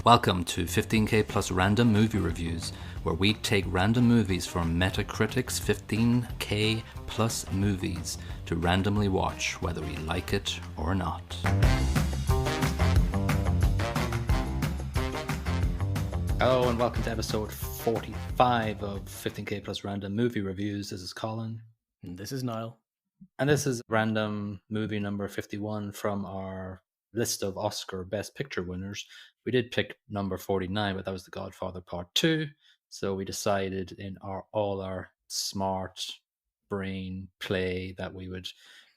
Welcome to 15K Plus Random Movie Reviews, where we take random movies from Metacritic's 15K Plus movies to randomly watch, whether we like it or not. Hello and welcome to episode 45 of 15K Plus Random Movie Reviews. This is Colin. And this is Niall. And this is random movie number 51 from our list of Oscar Best Picture winners. We did pick number 49, but that was The Godfather Part 2. So we decided in all our smart brain play that we would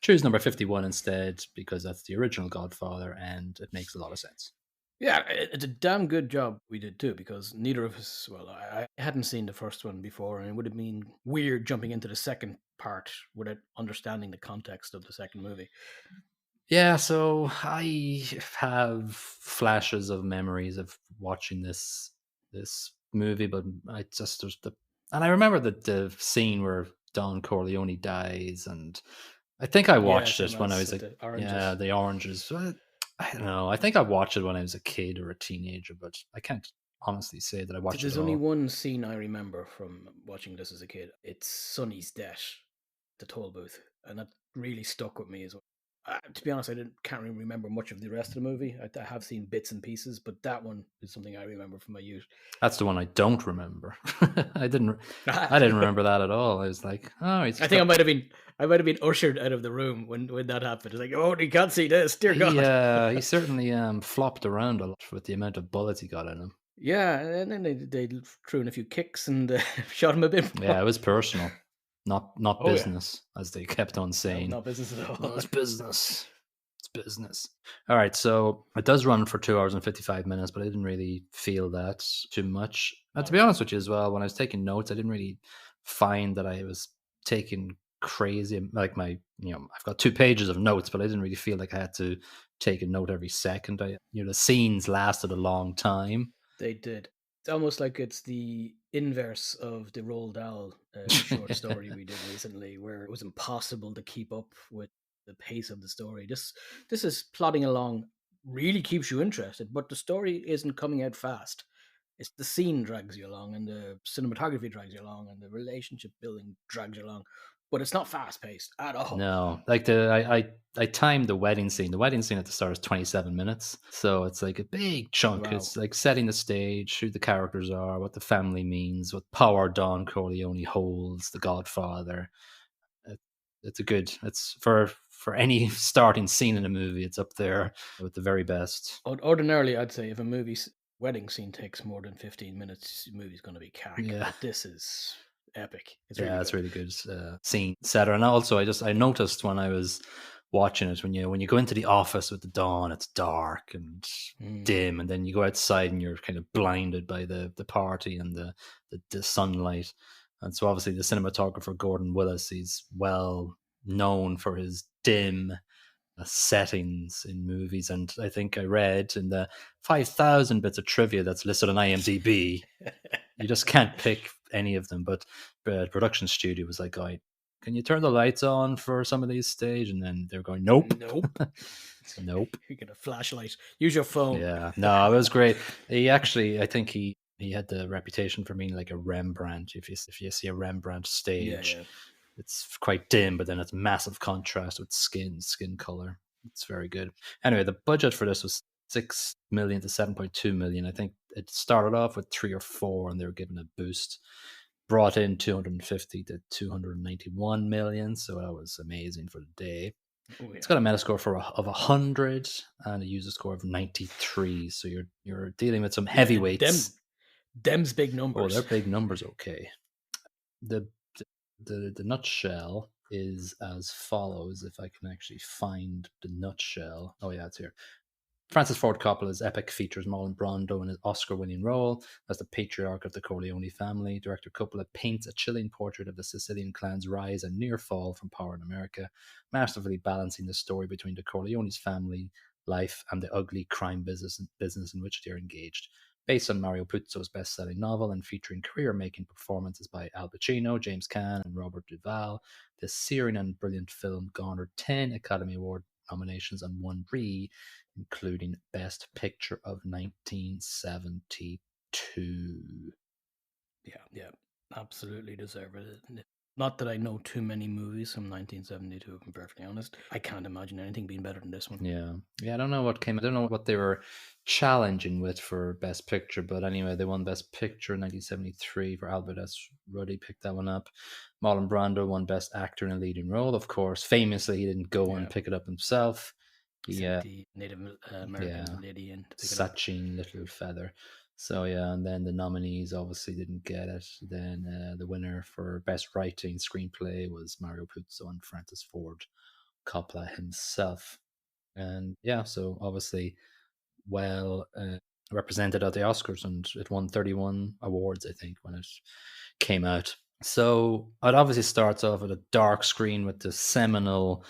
choose number 51 instead, because that's the original Godfather and it makes a lot of sense. Yeah, it's a damn good job we did too, because neither of us, well, I hadn't seen the first one before, and it would have been weird jumping into the second part without understanding the context of the second movie. Yeah, so I have flashes of memories of watching this movie, but I just and I remember the scene where Don Corleone dies, and I think I watched it when I was the oranges. Yeah, the oranges. I don't know. I think I watched it when I was a kid or a teenager, but I can't honestly say that I watched it. There's only one scene I remember from watching this as a kid. It's Sonny's death, the toll booth, and that really stuck with me as well. To be honest, can't really remember much of the rest of the movie. I have seen bits and pieces, but that one is something I remember from my youth. That's the one I don't remember. I didn't remember that at all. I was like, oh, I think I might have been ushered out of the room when that happened. It's like, oh, you can't see this, dear God. He certainly flopped around a lot with the amount of bullets he got in him. Yeah, and then they threw in a few kicks and shot him a bit more. Yeah, it was personal. Not business, as they kept on saying. No, not business at all. No, it's business. It's business. All right, so it does run for 2 hours and 55 minutes, but I didn't really feel that too much. And to be honest with you as well, when I was taking notes, I didn't really find that I was taking crazy, like I've got 2 pages of notes, but I didn't really feel like I had to take a note every second. The scenes lasted a long time. They did. It's almost like it's the inverse of the Roald Dahl short story we did recently, where it was impossible to keep up with the pace of the story. This is plodding along, really keeps you interested, but the story isn't coming out fast. It's the scene drags you along, and the cinematography drags you along, and the relationship building drags you along. But it's not fast paced at all. No, like I timed the wedding scene. The wedding scene at the start is 27 minutes, so it's like a big chunk. Wow. It's like setting the stage, who the characters are, what the family means, what power Don Corleone holds, the Godfather. It's for any starting scene in a movie, it's up there with the very best. Ordinarily, I'd say if a movie's wedding scene takes more than 15 minutes, the movie's going to be cack. Yeah. But this is epic. It's really good scene setter. And also I noticed when I was watching it, when you go into the office with the dawn, it's dark and dim, and then you go outside and you're kind of blinded by the party and the sunlight. And so obviously the cinematographer Gordon Willis, he's well known for his dim settings in movies, and I think I read in the 5,000 bits of trivia that's listed on IMDb, you just can't pick any of them. But the production studio was like, can you turn the lights on for some of these stage? And then they're going, nope. Nope. You get a flashlight. Use your phone. Yeah, no, it was great. I think he had the reputation for being like a Rembrandt. If you see a Rembrandt stage, yeah. It's quite dim, but then it's massive contrast with skin color. It's very good. Anyway, the budget for this was 6 million to 7.2 million. I think it started off with 3 or 4, and they were given a boost. Brought in 250 to 291 million, so that was amazing for the day. Oh, yeah. It's got a Metascore of 100 and a user score of 93. So you're dealing with some heavyweights. Them's big numbers. Oh, they're big numbers. Okay. The nutshell is as follows, if I can actually find the nutshell. Oh yeah, it's here. Francis Ford Coppola's epic features Marlon Brando in his Oscar-winning role as the patriarch of the Corleone family. Director Coppola paints a chilling portrait of the Sicilian clan's rise and near fall from power in America, masterfully balancing the story between the Corleone's family life and the ugly crime business in which they are engaged. Based on Mario Puzo's best-selling novel and featuring career-making performances by Al Pacino, James Caan, and Robert Duvall, this searing and brilliant film garnered 10 Academy Award nominations and won 3, including Best Picture of 1972. Yeah, absolutely deserve it. Not that I know too many movies from 1972, if I'm perfectly honest. I can't imagine anything being better than this one. Yeah. I don't know what came. I don't know what they were challenging with for Best Picture, but anyway, they won Best Picture in 1973 for Albert S. Ruddy. Picked that one up. Marlon Brando won Best Actor in a Leading Role. Of course, famously, he didn't go and pick it up himself. He sent the Native American lady in to pick it up. Sachin Littlefeather. So and then the nominees obviously didn't get it. Then the winner for Best Writing Screenplay was Mario Puzo and Francis Ford Coppola himself. And so obviously well represented at the Oscars, and it won 31 awards, I think, when it came out. So it obviously starts off with a dark screen with the seminal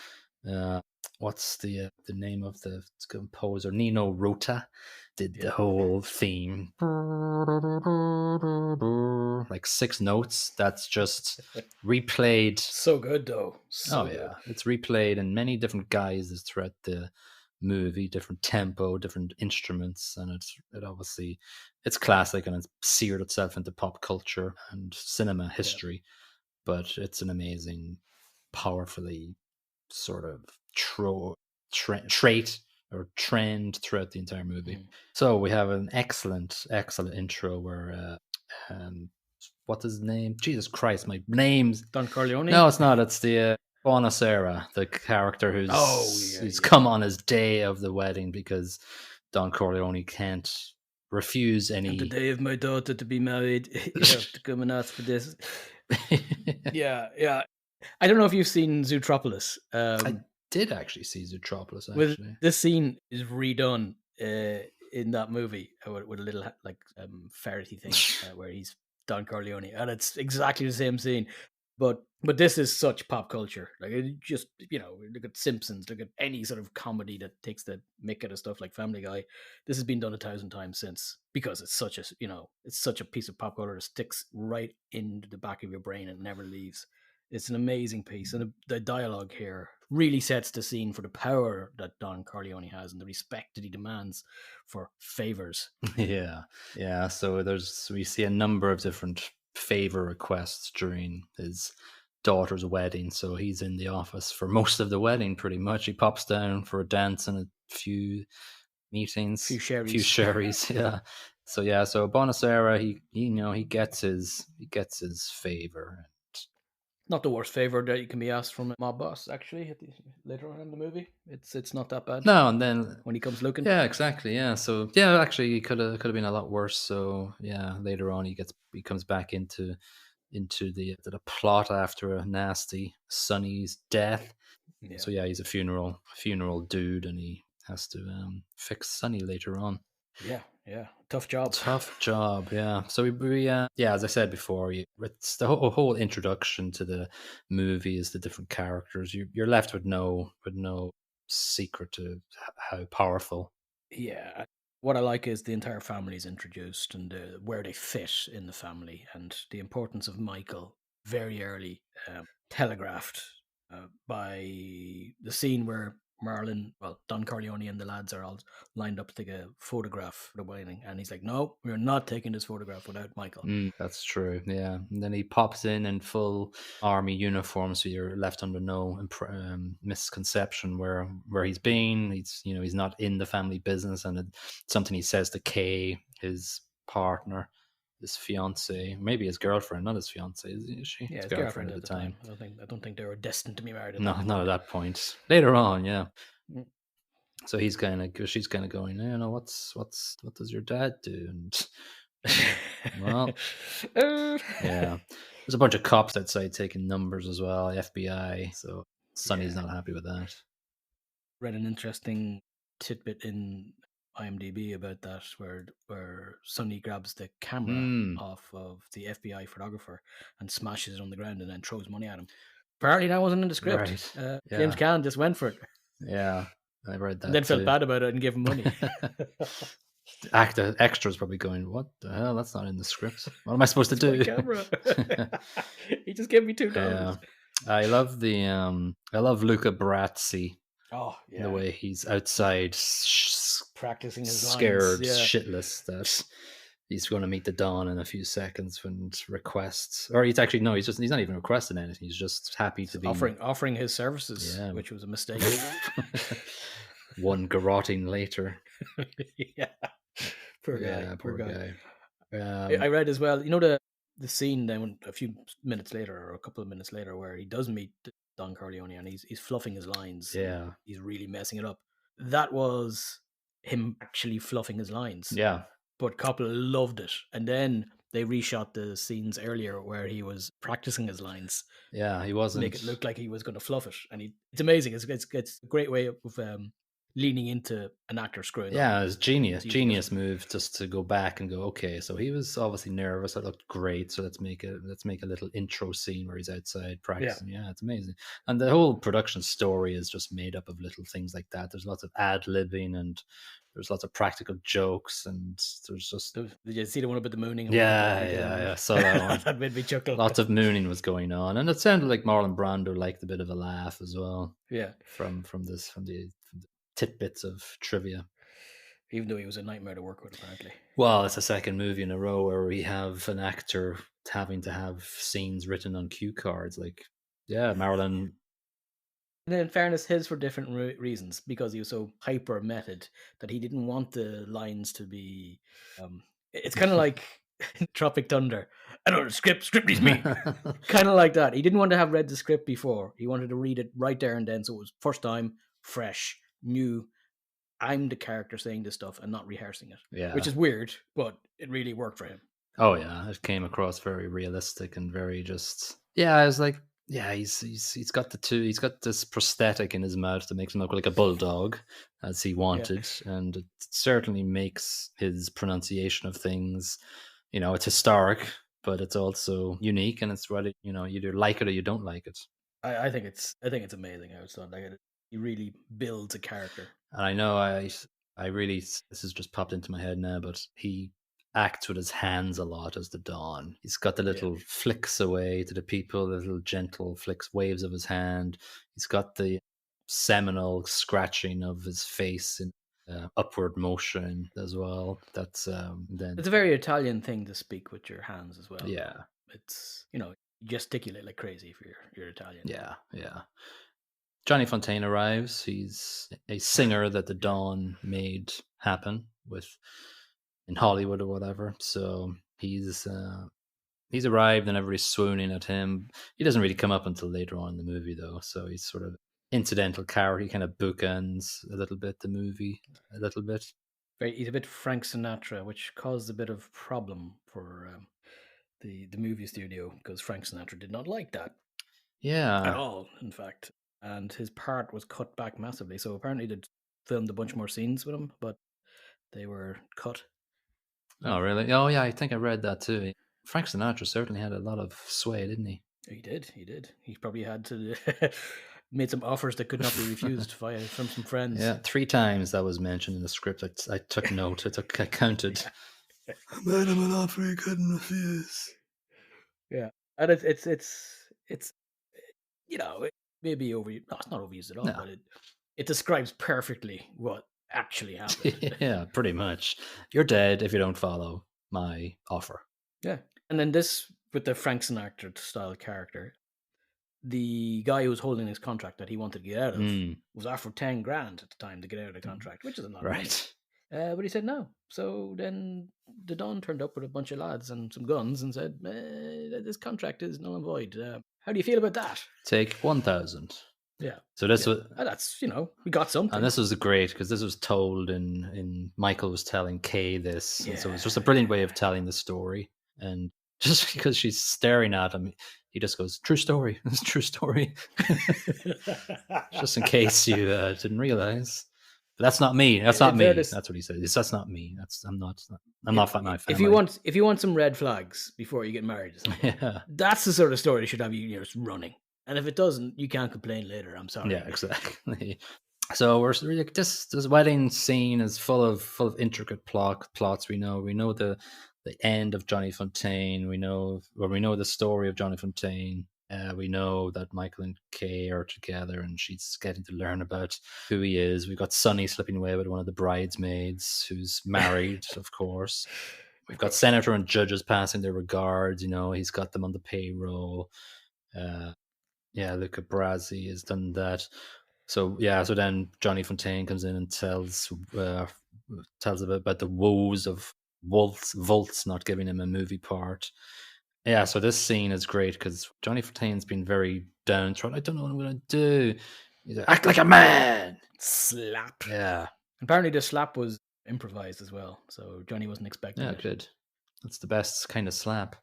what's the name of the composer? Nino Rota did the whole theme, like 6 notes. That's just replayed. So good, though. Good. It's replayed in many different guises throughout the movie, different tempo, different instruments, and it's classic, and it's seared itself into pop culture and cinema history. But it's an amazing, powerfully sort of trait or trend throughout the entire movie. So we have an excellent intro where what's his name? Jesus Christ, my name's Don Corleone? No, it's not. It's the Bonacera, the character who's come on his day of the wedding because Don Corleone can't refuse any. On the day of my daughter to be married, you have to come and ask for this. Yeah. I don't know if you've seen Zootropolis. I did actually see Zootropolis. This scene is redone in that movie with a little ferrety thing where he's Don Corleone, and it's exactly the same scene. But this is such pop culture. Like, it just, look at Simpsons, look at any sort of comedy that takes the mick out of stuff like Family Guy. This has been done 1,000 times since, because it's such a piece of pop culture that sticks right into the back of your brain and never leaves. It's an amazing piece, and the dialogue here really sets the scene for the power that Don Corleone has and the respect that he demands for favors. Yeah. So we see a number of different favor requests during his daughter's wedding. So he's in the office for most of the wedding, pretty much. He pops down for a dance and a few meetings, few sherries. Yeah. So Bonacera, he gets his favor. Not the worst favor that you can be asked from a mob boss, actually, later on in the movie. It's not that bad. No, and then when he comes looking. Yeah, exactly. Yeah. So actually it could have been a lot worse. So later on he comes back into the plot after a nasty Sonny's death. Yeah. So he's a funeral dude, and he has to fix Sonny later on. Yeah. Tough job. Yeah. So we as I said before, it's the whole introduction to the movie is the different characters. You're left with no secret to how powerful. Yeah. What I like is the entire family is introduced, and where they fit in the family, and the importance of Michael very early telegraphed by the scene where Don Corleone and the lads are all lined up to take a photograph for the wedding, and he's like, "No, we're not taking this photograph without Michael." That's true, yeah. And then he pops in full army uniform, so you're left under no misconception where he's been. He's not in the family business, and it's something he says to Kay, his partner, his fiance, maybe his girlfriend, not his fiance, is she? Yeah, his girlfriend at the time. I don't think they were destined to be married. Not at that point. Later on, yeah. So she's kind of going, what does your dad do? And well, yeah, there's a bunch of cops outside taking numbers as well, FBI. So Sonny's not happy with that. Read an interesting tidbit in IMDb about that, where Sonny grabs the camera off of the FBI photographer and smashes it on the ground and then throws money at him. Apparently that wasn't in the script. Right. James Caan just went for it. Yeah, I read that. And then felt bad about it and gave him money. Extras probably going, "What the hell? That's not in the script. What am I supposed to do?" Camera. He just gave me $2. I love Luca Brasi Oh yeah, the way he's outside practicing his scared lines. Yeah, shitless that he's going to meet the Dawn in a few seconds and requests, or he's actually no, he's not even requesting anything. He's just happy to be offering his services, yeah. which was a mistake. One garroting later. Yeah, poor guy. Yeah, Poor poor guy. guy. I read as well. The scene then a few minutes later, or a couple of minutes later, where he does meet Don Corleone and he's fluffing his lines. Yeah. He's really messing it up. That was him actually fluffing his lines. Yeah. But Coppola loved it, and then they reshot the scenes earlier where he was practicing his lines. Yeah, he wasn't. Make it look like he was going to fluff it, and it's amazing. It's a great way of leaning into an actor screwing up. Yeah, it's genius move just to go back and go, okay, so he was obviously nervous. That looked great. So let's make a little intro scene where he's outside practicing. Yeah, it's amazing. And the whole production story is just made up of little things like that. There's lots of ad-libbing and there's lots of practical jokes, and there's just... Did you see the one about the mooning? Yeah. So that one. That made me chuckle. Lots of mooning was going on, and it sounded like Marlon Brando liked a bit of a laugh as well. Yeah, from the tidbits of trivia. Even though he was a nightmare to work with, apparently. Well, it's the second movie in a row where we have an actor having to have scenes written on cue cards. Like, yeah, Marilyn. And in fairness, his for different reasons, because he was so hyper method that he didn't want the lines to be. It's kind of like Tropic Thunder. I don't know, script needs me. Kind of like that. He didn't want to have read the script before. He wanted to read it right there and then, so it was first time, fresh, new. I'm the character saying this stuff and not rehearsing it. Yeah, which is weird, but it really worked for him. Oh yeah, it came across very realistic and very just. Yeah, I was like, yeah, he's got he's got this prosthetic in his mouth that makes him look like a bulldog, as he wanted, and it certainly makes his pronunciation of things, it's historic, but it's also unique, and it's really, you either like it or you don't like it. I think it's amazing. I was thought like he really builds a character, and I know I really, this has just popped into my head now, but he acts with his hands a lot as the Dawn. He's got the little flicks away to the people, the little gentle flicks, waves of his hand. He's got the seminal scratching of his face in upward motion as well. That's then it's a very Italian thing to speak with your hands as well. Yeah, it's you gesticulate like crazy if you're Italian. Yeah. Johnny Fontane arrives. He's a singer that the Dawn made happen with in Hollywood or whatever. So he's arrived and everybody's swooning at him. He doesn't really come up until later on in the movie though, so he's sort of incidental character. He kind of bookends a little bit the movie, a little bit. He's a bit Frank Sinatra, which caused a bit of problem for the movie studio because Frank Sinatra did not like that. Yeah, at all, in fact, and his part was cut back massively. So apparently they filmed a bunch more scenes with him, but they were cut. Oh, really? Oh, yeah, I think I read that too. Frank Sinatra certainly had a lot of sway, didn't he? He did. He probably had to made some offers that could not be refused from some friends. Yeah, 3 times that was mentioned in the script. I took note. I counted. I made him an offer he couldn't refuse. Yeah, and it's it may be overused. No, it's not overused at all, but it describes perfectly what actually happened. Yeah, pretty much. You're dead if you don't follow my offer. Yeah. And then this, with the Frank Sinatra style character, the guy who was holding his contract that he wanted to get out of was offered 10 grand at the time to get out of the contract, which is a lot of money. But he said no. So then the Don turned up with a bunch of lads and some guns and said, this contract is null and void. How do you feel about that? Take 1,000. Yeah. So this was... that's, we got something. And this was great because this was told in Michael was telling Kay this. And so it was just a brilliant way of telling the story. And just because she's staring at him, he just goes, true story. It's a true story. Just in case you didn't realize. But that's not me. That's not me. That's what he says. That's not me. I'm not my family. If you want some red flags before you get married or something, that's the sort of story that should have you running. And if it doesn't, you can't complain later. I'm sorry. Yeah, exactly. So we're really, this wedding scene is full of intricate plots. We know the end of Johnny Fontane. We know the story of Johnny Fontane. We know that Michael and Kay are together, and she's getting to learn about who he is. We've got Sonny slipping away with one of the bridesmaids, who's married, of course. We've got senator and judges passing their regards. He's got them on the payroll. Yeah, Luca Brasi has done that. So then Johnny Fontaine comes in and tells about the woes of Volts not giving him a movie part. Yeah, so this scene is great because Johnny Fontaine's been very downtrodden. I don't know what I'm going to do. He's like, act like a man. Slap. Yeah. Apparently the slap was improvised as well, so Johnny wasn't expecting Yeah, it. good. That's the best kind of slap.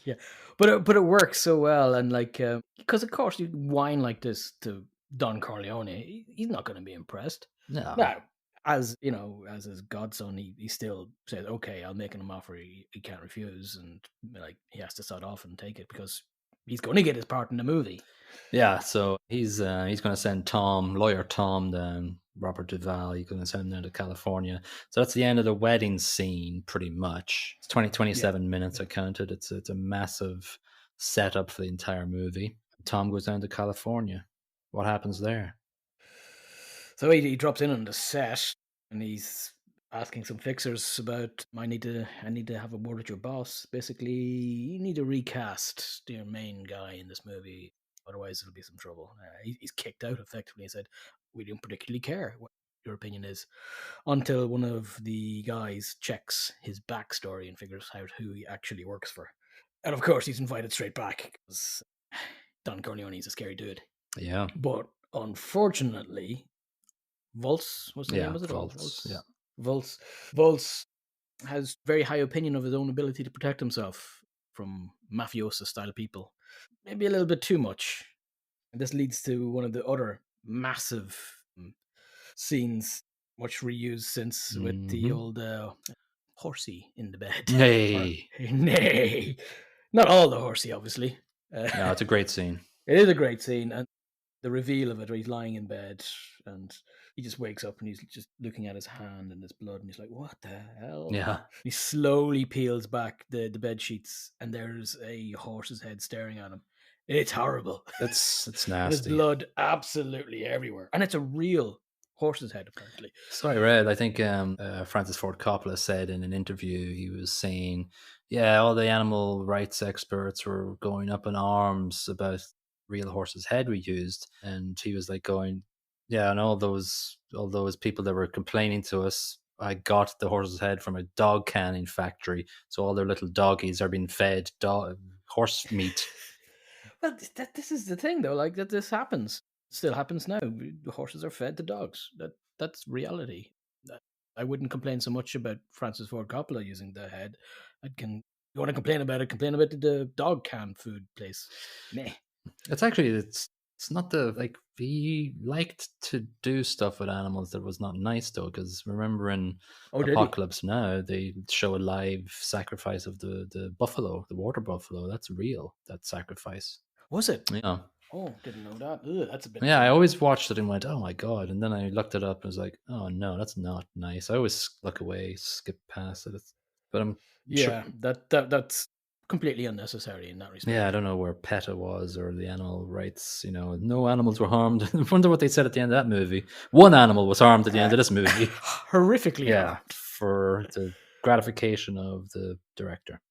Yeah, but it works so well, and because of course you whine like this to Don Corleone, he's not going to be impressed. No. Now, as as his godson, he still says, "Okay, I'll make him an offer he can't refuse," and he has to sod off and take it because he's going to get his part in the movie. Yeah, so he's going to send lawyer Tom down, Robert Duvall. He's going to send him down to California. So that's the end of the wedding scene, pretty much. It's 27 minutes. I counted. It's a massive setup for the entire movie. Tom goes down to California. What happens there? So he drops in on the set, and he's asking some fixers about, I need to have a word with your boss. Basically, you need to recast your main guy in this movie, otherwise it'll be some trouble. He's kicked out effectively. He said, we don't particularly care what your opinion is, until one of the guys checks his backstory and figures out who he actually works for. And of course, he's invited straight back because Don Corleone's a scary dude. Yeah. But unfortunately, Volts, what's the name? Was it Volts? Yeah. Volts has very high opinion of his own ability to protect himself from mafiosa style people. Maybe a little bit too much. And this leads to one of the other massive scenes, much reused since, with the old horsey in the bed. Nay. Nay. Not all the horsey, obviously. No, it's a great scene. It is a great scene. And the reveal of it, where he's lying in bed and he just wakes up and he's just looking at his hand and his blood, and he's like, what the hell? Yeah. He slowly peels back the bed sheets, and there's a horse's head staring at him. It's horrible. It's nasty. And there's blood absolutely everywhere. And it's a real horse's head, apparently. So I read, I think Francis Ford Coppola said in an interview, he was saying, yeah, all the animal rights experts were going up in arms about real horse's head we used, and he was like going, yeah, and all those people that were complaining to us, I got the horse's head from a dog canning factory, so all their little doggies are being fed horse meat. Well, this is the thing though, that this happens, still happens now. Horses are fed to dogs. That's reality. I wouldn't complain so much about Francis Ford Coppola using the head. You want to complain about it, complain about the dog can food place. Meh. It's not he liked to do stuff with animals that was not nice though, because remember in Apocalypse Now they show a live sacrifice of the buffalo, the water buffalo. That's real, that sacrifice. Was it? Yeah. Oh, didn't know that. Ugh, that's a bit. Yeah, I always watched it and went, oh my god, and then I looked it up and was like, oh no, that's not nice. I always look away, skip past it. But I'm sure that's completely unnecessary in that respect. Yeah, I don't know where PETA was or the animal rights. No animals were harmed. I wonder what they said at the end of that movie. One animal was harmed at the end of this movie. Horrifically harmed. For the gratification of the director.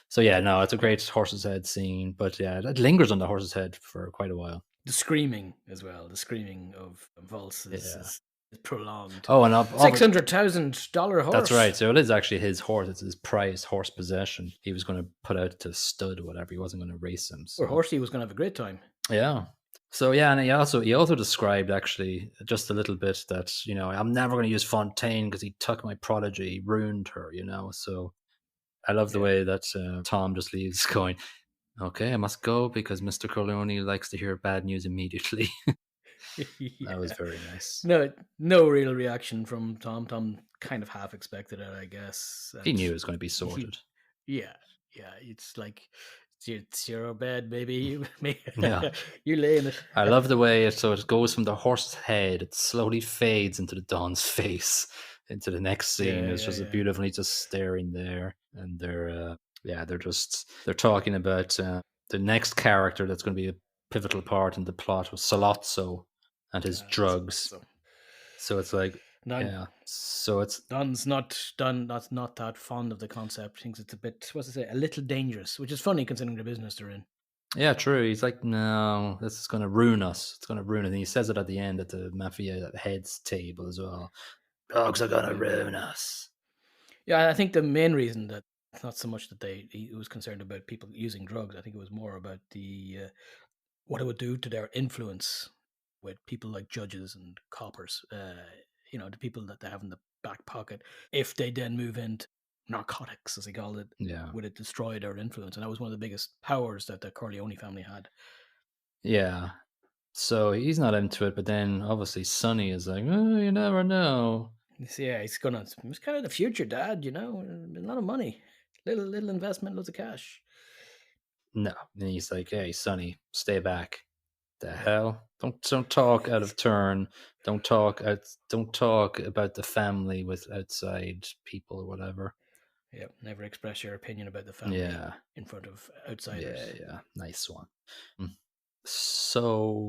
So yeah, no, it's a great horse's head scene, but yeah, it lingers on the horse's head for quite a while. The screaming as well. The screaming of Volts is prolonged. Oh, and $600,000 horse. That's right. So it is actually his horse. It's his prized horse possession. He was going to put out to stud or whatever. He wasn't going to race him. So. Or Horsey was going to have a great time. Yeah. So yeah, and he also described actually just a little bit that I'm never going to use Fontaine because he took my prodigy, he ruined her. So I love the way that Tom just leaves going, okay, I must go because Mr. Corleone likes to hear bad news immediately. That was very nice. No real reaction from Tom. Tom kind of half expected it, I guess. He knew it was going to be sorted. Yeah. It's like, it's your bed, baby. Yeah. You lay in it. I love the way it goes from the horse's head, it slowly fades into the Don's face, into the next scene. It's just beautifully just staring there, and they're talking about the next character that's going to be a pivotal part in the plot was Salazzo and his drugs. So it's like, yeah. So it's Don's not that fond of the concept. Thinks it's a bit, what's it say, a little dangerous, which is funny considering the business they're in. yeah, true. He's like, no, this is going to ruin us. It's going to ruin it. And he says it at the end at the mafia heads table as well. Drugs are going to ruin us. Yeah, I think the main reason that not so much that he was concerned about people using drugs. I think it was more about the what it would do to their influence with people like judges and coppers. The people that they have in the back pocket. If they then move into narcotics, as they called it, would it destroy their influence? And that was one of the biggest powers that the Corleone family had. Yeah. So he's not into it, but then obviously Sonny is like, oh, you never know. Yeah, it's kind of the future, Dad. A lot of money, little investment, loads of cash. No, and he's like, hey, Sonny, stay back. The hell, don't talk out of turn. Don't talk about the family with outside people or whatever. Yeah, never express your opinion about the family in front of outsiders. Yeah, nice one. So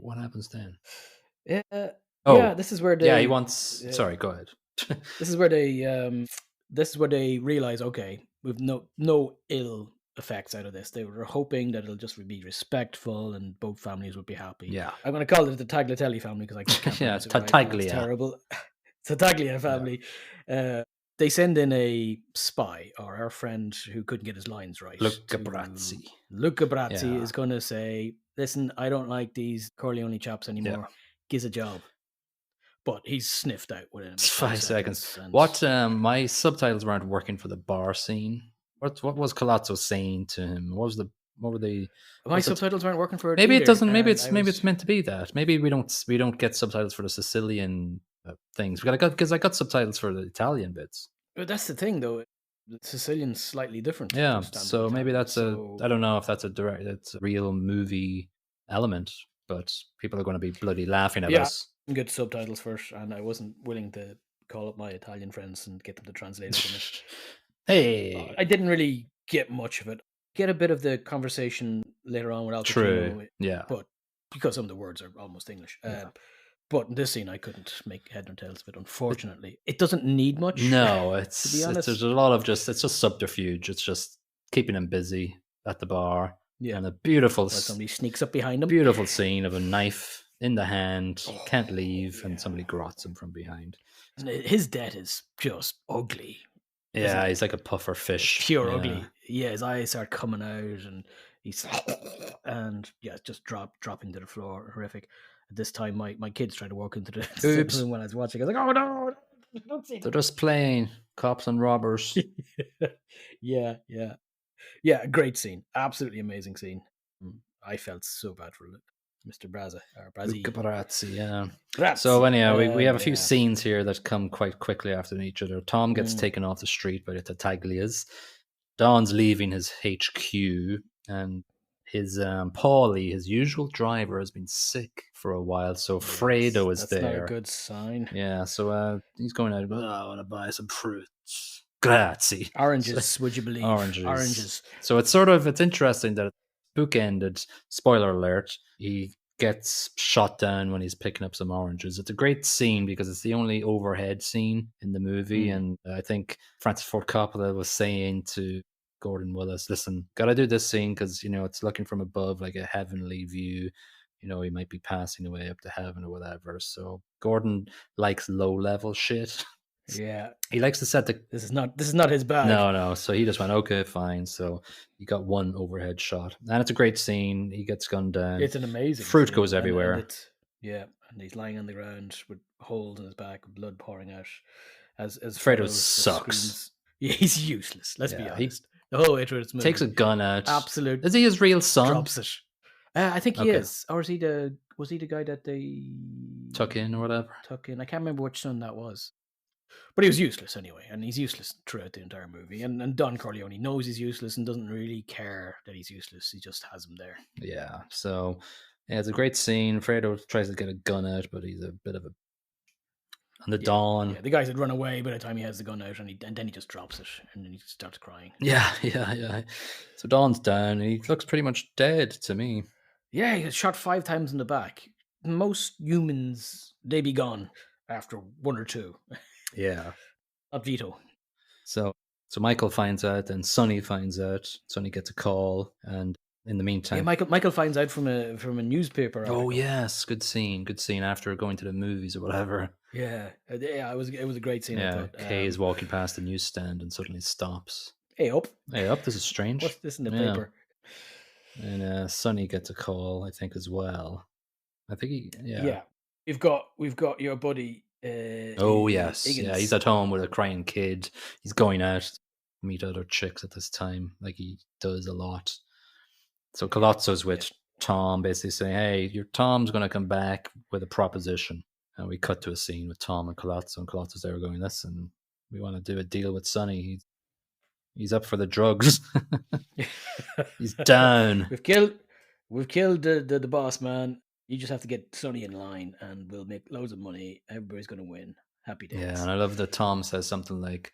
what happens then? Yeah, this is where they. he wants. Sorry, go ahead. This is where they realize, okay, we've no ill effects out of this. They were hoping that it'll just be respectful and both families would be happy. Yeah, I'm going to call it the Tagliatelle family because I can't pronounce it right. Taglia. It's terrible. It's a Taglia family. Yeah. They send in a spy, or our friend who couldn't get his lines right. Luca Brazzi. Luca Brazzi is going to say, listen, I don't like these Corleone chaps anymore. Gives a job. But he's sniffed out within 5 seconds. What? My subtitles weren't working for the bar scene. What was Colazzo saying to him? What were they? My subtitles weren't working for it. Maybe either. It doesn't. Maybe it's meant to be that. Maybe we don't get subtitles for the Sicilian things. Because I got subtitles for the Italian bits. But that's the thing, though. The Sicilian's slightly different. Yeah, so maybe that's I don't know if that's it's a real movie element, but people are going to be bloody laughing at us. Get subtitles first, and I wasn't willing to call up my Italian friends and get them to translate it for me. Hey, I didn't really get much of it. Get a bit of the conversation later on with Al Pacino. True. Yeah, but because some of the words are almost English. But in this scene, I couldn't make head nor tails of it. Unfortunately, it doesn't need much. No, to be honest, there's a lot of it's just subterfuge. It's just keeping him busy at the bar. Yeah, and a beautiful. Somebody sneaks up behind him. Beautiful scene of a knife in the hand, can't leave, and somebody grots him from behind. His death is just ugly. Yeah, he's like a puffer fish. Pure ugly. Yeah, his eyes start coming out, and he's just dropping to the floor. Horrific. At this time, my kids tried to walk into the room when I was watching. I was like, "Oh no, don't see." They're just playing cops and robbers. Yeah. Great scene. Absolutely amazing scene. I felt so bad for Mr. Brazzi. Luca Brazzi, yeah. Brazzi. So anyhow, we have a few scenes here that come quite quickly after each other. Tom gets taken off the street by the Tattaglias. Don's leaving his HQ, and his Paulie, his usual driver, has been sick for a while. So Fredo is there. That's not a good sign. Yeah, so he's going out. I want to buy some fruits. Grazie. Oranges, would you believe? Oranges. So it's interesting that bookended. Spoiler alert. He gets shot down when he's picking up some oranges. It's a great scene because it's the only overhead scene in the movie. And I think Francis Ford Coppola was saying to Gordon Willis, listen, gotta do this scene because it's looking from above, like a heavenly view. He might be passing away up to heaven or whatever. So Gordon likes low level shit. Yeah, he likes to set the. This is not his bag. No. So he just went, okay, fine. So he got one overhead shot, and it's a great scene. He gets gunned down. It's an amazing. Fruit scene. goes everywhere. And he's lying on the ground with holes in his back, blood pouring out. As Fredo sucks. Screams. Yeah, he's useless. Let's be honest. The whole way through this movie, takes a gun out. Absolute. Is he his real son? Drops it. I think he is. Or was he the guy that they took in or whatever? Took in. I can't remember which son that was. But he was useless anyway, and he's useless throughout the entire movie. And Don Corleone knows he's useless and doesn't really care that he's useless. He just has him there. Yeah, so it's a great scene. Fredo tries to get a gun out, but he's a bit of a And the Dawn. Yeah, the guys had run away by the time he has the gun out, and then he just drops it, and then he starts crying. Yeah. So Dawn's down. He looks pretty much dead to me. Yeah, he gets shot 5 times in the back. Most humans, they be gone after 1 or 2. Yeah. Not Vito. So Michael finds out, and Sonny finds out. Sonny gets a call, and in the meantime, Yeah, Michael finds out from a newspaper article. Oh yes, good scene after going to the movies or whatever. Yeah, it was a great scene. I thought. Kay is walking past the newsstand and suddenly stops. Hey up! This is strange. What's this in the paper? And Sonny gets a call, I think, as well. I think Yeah. We've got your buddy. Oh yes, Higgins. Yeah. He's at home with a crying kid. He's going out to meet other chicks at this time, like he does a lot. So Kolotso's with Tom, basically saying, "Hey, your Tom's going to come back with a proposition." And we cut to a scene with Tom and Kolotso, and Kolotso's there going, "Listen, we want to do a deal with Sonny. He's up for the drugs. He's down. We've killed the boss man. You just have to get Sonny in line, and we'll make loads of money. Everybody's going to win. Happy days." Yeah, and I love that Tom says something like,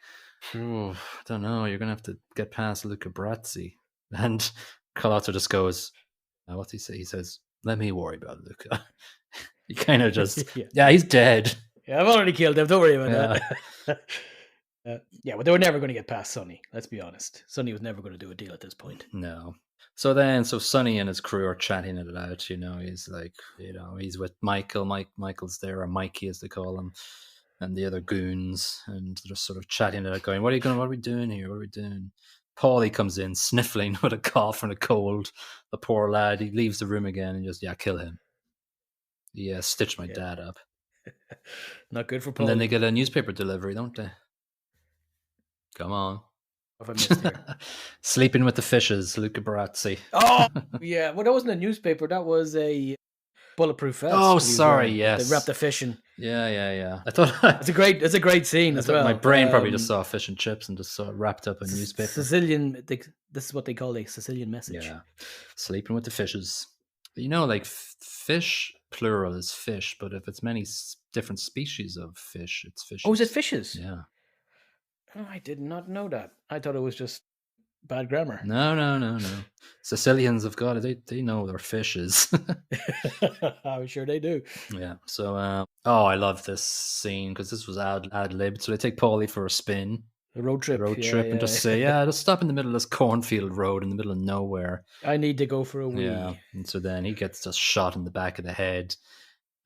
"Oh, I don't know. You're going to have to get past Luca Brazzi." And Kolotso just goes, "What's he say?" He says, "Let me worry about Luca." He kind of just, he's dead. Yeah, I've already killed him. Don't worry about that. But they were never going to get past Sonny. Let's be honest. Sonny was never going to do a deal at this point. No. So Sonny and his crew are chatting it out. He's like, he's with Michael. Michael's there, or Mikey as they call him, and the other goons, and they're sort of chatting it out, going, what are we doing here? What are we doing? Paulie comes in sniffling with a cough and a cold. The poor lad, he leaves the room again and just, kill him. He stitched my dad up. Not good for Paulie. And then they get a newspaper delivery, don't they? Come on. What have I missed here? Sleeping with the Fishes, Luca Brazzi. Oh, yeah. Well, that wasn't a newspaper. That was a Bulletproof Vest. Oh, sorry, yes. They wrapped the fish in. Yeah. I thought it's a great scene as well. My brain probably just saw fish and chips and just saw it wrapped up in newspaper. Sicilian. This is what they call a Sicilian message. Yeah, sleeping with the fishes. Like fish plural is fish, but if it's many different species of fish, it's fishes. Oh, is it fishes? Yeah. Oh, I did not know that. I thought it was just bad grammar. No. Sicilians have got it. They know their fishes. I'm sure they do. Yeah. So, I love this scene because this was ad libbed. So they take Paulie for a spin. A road trip, and just say, just stop in the middle of this cornfield road in the middle of nowhere. I need to go for a wee. Yeah, and so then he gets just shot in the back of the head,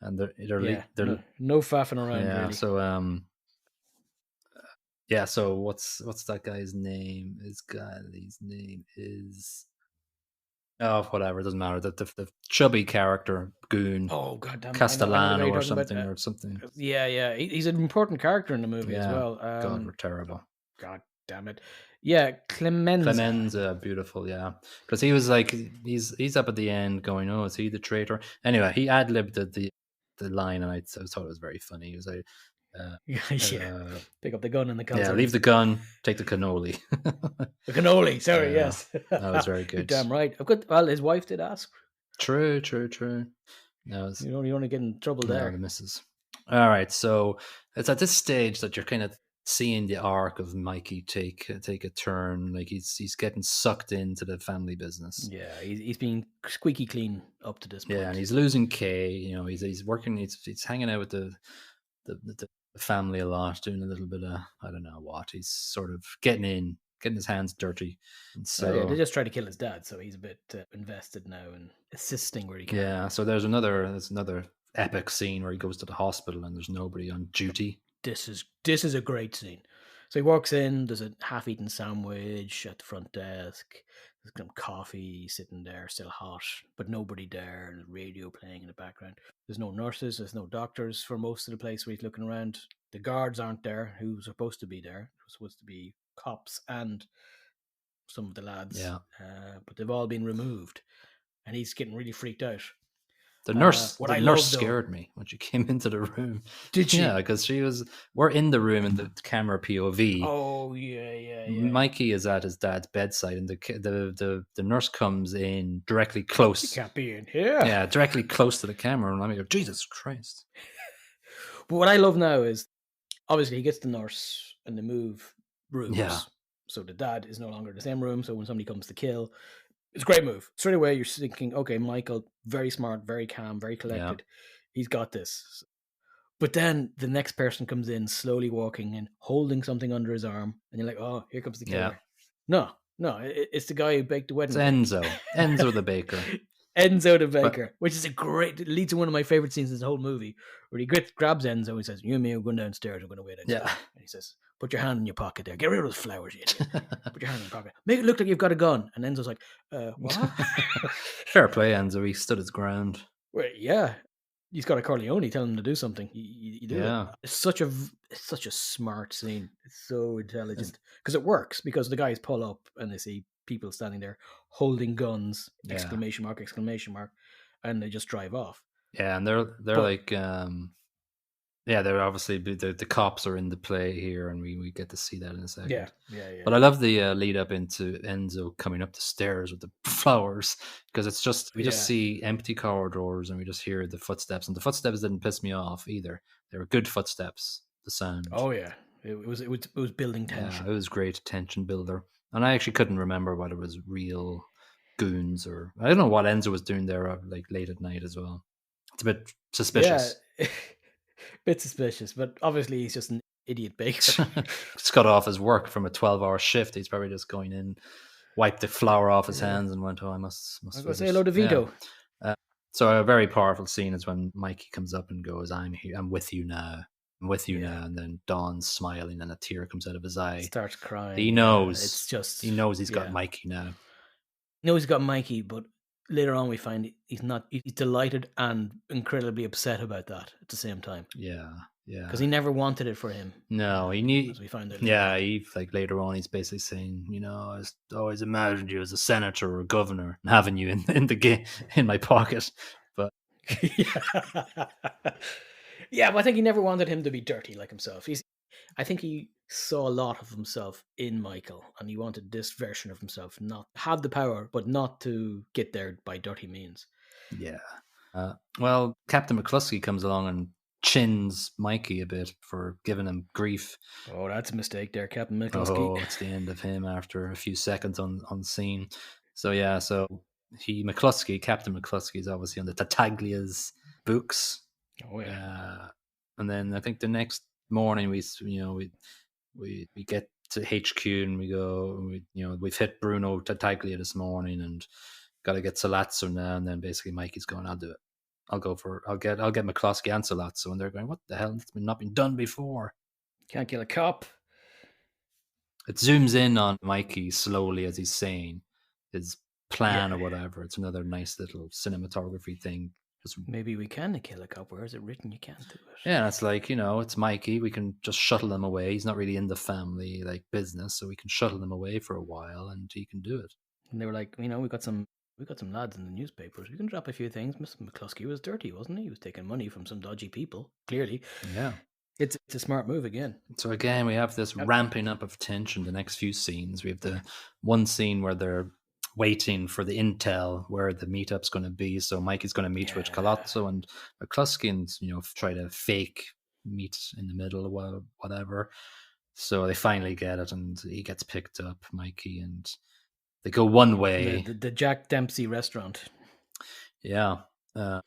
and they're no faffing around. Yeah, really. So so what's that guy's name? His name is whatever, it doesn't matter. The chubby character goon. Oh god damn, Castellano or something. Yeah. He's an important character in the movie as well. God, we're terrible. God damn it. Yeah, Clemenza, beautiful, yeah. Because he was like, he's up at the end going, "Oh, is he the traitor?" Anyway, he ad-libbed the line, and I thought it was very funny. He was like, pick up the gun and the console. Yeah, leave the gun, take the cannoli. The cannoli, sorry, yes. That was very good. You're damn right. Well, his wife did ask. True. No, you don't want to get in trouble there. The missus. All right, so it's at this stage that you're kind of seeing the arc of Mikey take a turn. Like he's getting sucked into the family business. Yeah, he's been squeaky clean up to this point. Yeah, and he's losing Kay. He's working. He's hanging out with the family a lot, doing a little bit of, I don't know what. He's sort of getting his hands dirty. And so they just try to kill his dad, so he's a bit invested now and assisting where he can. Yeah, so there's another epic scene where he goes to the hospital and there's nobody on duty. This is a great scene. So he walks in, there's a half-eaten sandwich at the front desk, there's some coffee sitting there, still hot, but nobody there, and a radio playing in the background. There's no nurses, there's no doctors for most of the place where he's looking around. The guards aren't there, who's supposed to be there. It was supposed to be cops and some of the lads, but they've all been removed, and he's getting really freaked out. The nurse scared me when she came into the room. Did she? Yeah, because we're in the room in the camera POV. Oh yeah. Mikey is at his dad's bedside, and the nurse comes in directly close. You can't be in here. Yeah, directly close to the camera, and I'm like, Jesus Christ. But what I love now is obviously he gets the nurse and they move rooms. Yeah. So the dad is no longer in the same room. So when somebody comes to kill, it's a great move. Straight away, you're thinking, okay, Michael, very smart, very calm, very collected. He's got this. But then the next person comes in, slowly walking and holding something under his arm. And you're like, oh, here comes the killer. No, it's the guy who baked the wedding cake. Enzo the baker. Enzo the baker, which is it leads to one of my favorite scenes in the whole movie, where he grabs Enzo and he says, you and me are going downstairs, we're going to wait outside. Yeah. And he says, put your hand in your pocket there, get rid of those flowers, you idiot. Put your hand in your pocket, make it look like you've got a gun. And Enzo's like, what? Fair play, Enzo, he stood his ground. Well, yeah, he's got a Corleone telling him to do something. You do it. It's such a smart scene. It's so intelligent because it works, because the guys pull up and they see people standing there holding guns, exclamation mark, and they just drive off. Yeah, and they're like they're obviously the cops are in the play here, and we get to see that in a second. Yeah. But I love the lead up into Enzo coming up the stairs with the flowers, because it's just we just see empty corridors and we just hear the footsteps, and the footsteps didn't piss me off either. They were good footsteps. The sound. Oh yeah, it was building tension. Yeah, it was great tension builder, and I actually couldn't remember whether it was real goons or I don't know what Enzo was doing there, like late at night as well. It's a bit suspicious. Yeah. Bit suspicious, but obviously he's just an idiot baker. Just got off his work from a 12-hour shift. He's probably just going in, wiped the flour off his hands, and went, "Oh, I must go say hello to Vito." Yeah. So a very powerful scene is when Mikey comes up and goes, "I'm here. I'm with you now. I'm with you now." And then Don's smiling, and a tear comes out of his eye. Starts crying. He knows. It's just he knows he's got Mikey now. He knows he's got Mikey, but later on we find he's not. He's delighted and incredibly upset about that at the same time. Yeah. Because he never wanted it for him. No, he knew. As we find out. Yeah, he like later on he's basically saying, I always imagined you as a senator or a governor, and having you in the game in my pocket. But yeah, but I think he never wanted him to be dirty like himself. I think he saw a lot of himself in Michael, and he wanted this version of himself not have the power, but not to get there by dirty means. Yeah. Well, Captain McCluskey comes along and chins Mikey a bit for giving him grief. Oh, that's a mistake there, Captain McCluskey. Oh, it's the end of him after a few seconds on scene. So yeah, Captain McCluskey is obviously on the Tartaglia's books. Oh yeah. And then I think the next morning we get to HQ and we go, we've hit Bruno Tartaglia this morning and got to get Salazzo now. And then basically Mikey's going, I'll do it. I'll get McCluskey and Salazzo, and they're going, what the hell? It's not been done before. Can't kill a cop. It zooms in on Mikey slowly as he's saying his plan or whatever. It's another nice little cinematography thing. Maybe we can kill a cop. Where is it written you can't do it? Yeah, it's like, it's Mikey. We can just shuttle him away. He's not really in the family business, so we can shuttle him away for a while and he can do it. And they were like, we got some lads in the newspapers. We can drop a few things. Mr. McCluskey was dirty, wasn't he? He was taking money from some dodgy people, clearly. Yeah. It's a smart move again. So again, we have this ramping up of tension the next few scenes. We have the one scene where they're waiting for the intel where the meetup's going to be. So Mikey's going to meet with Colazzo and McCluskey and, try to fake meet in the middle or whatever. So they finally get it and he gets picked up, Mikey, and they go one way. The Jack Dempsey restaurant. Yeah. Yeah,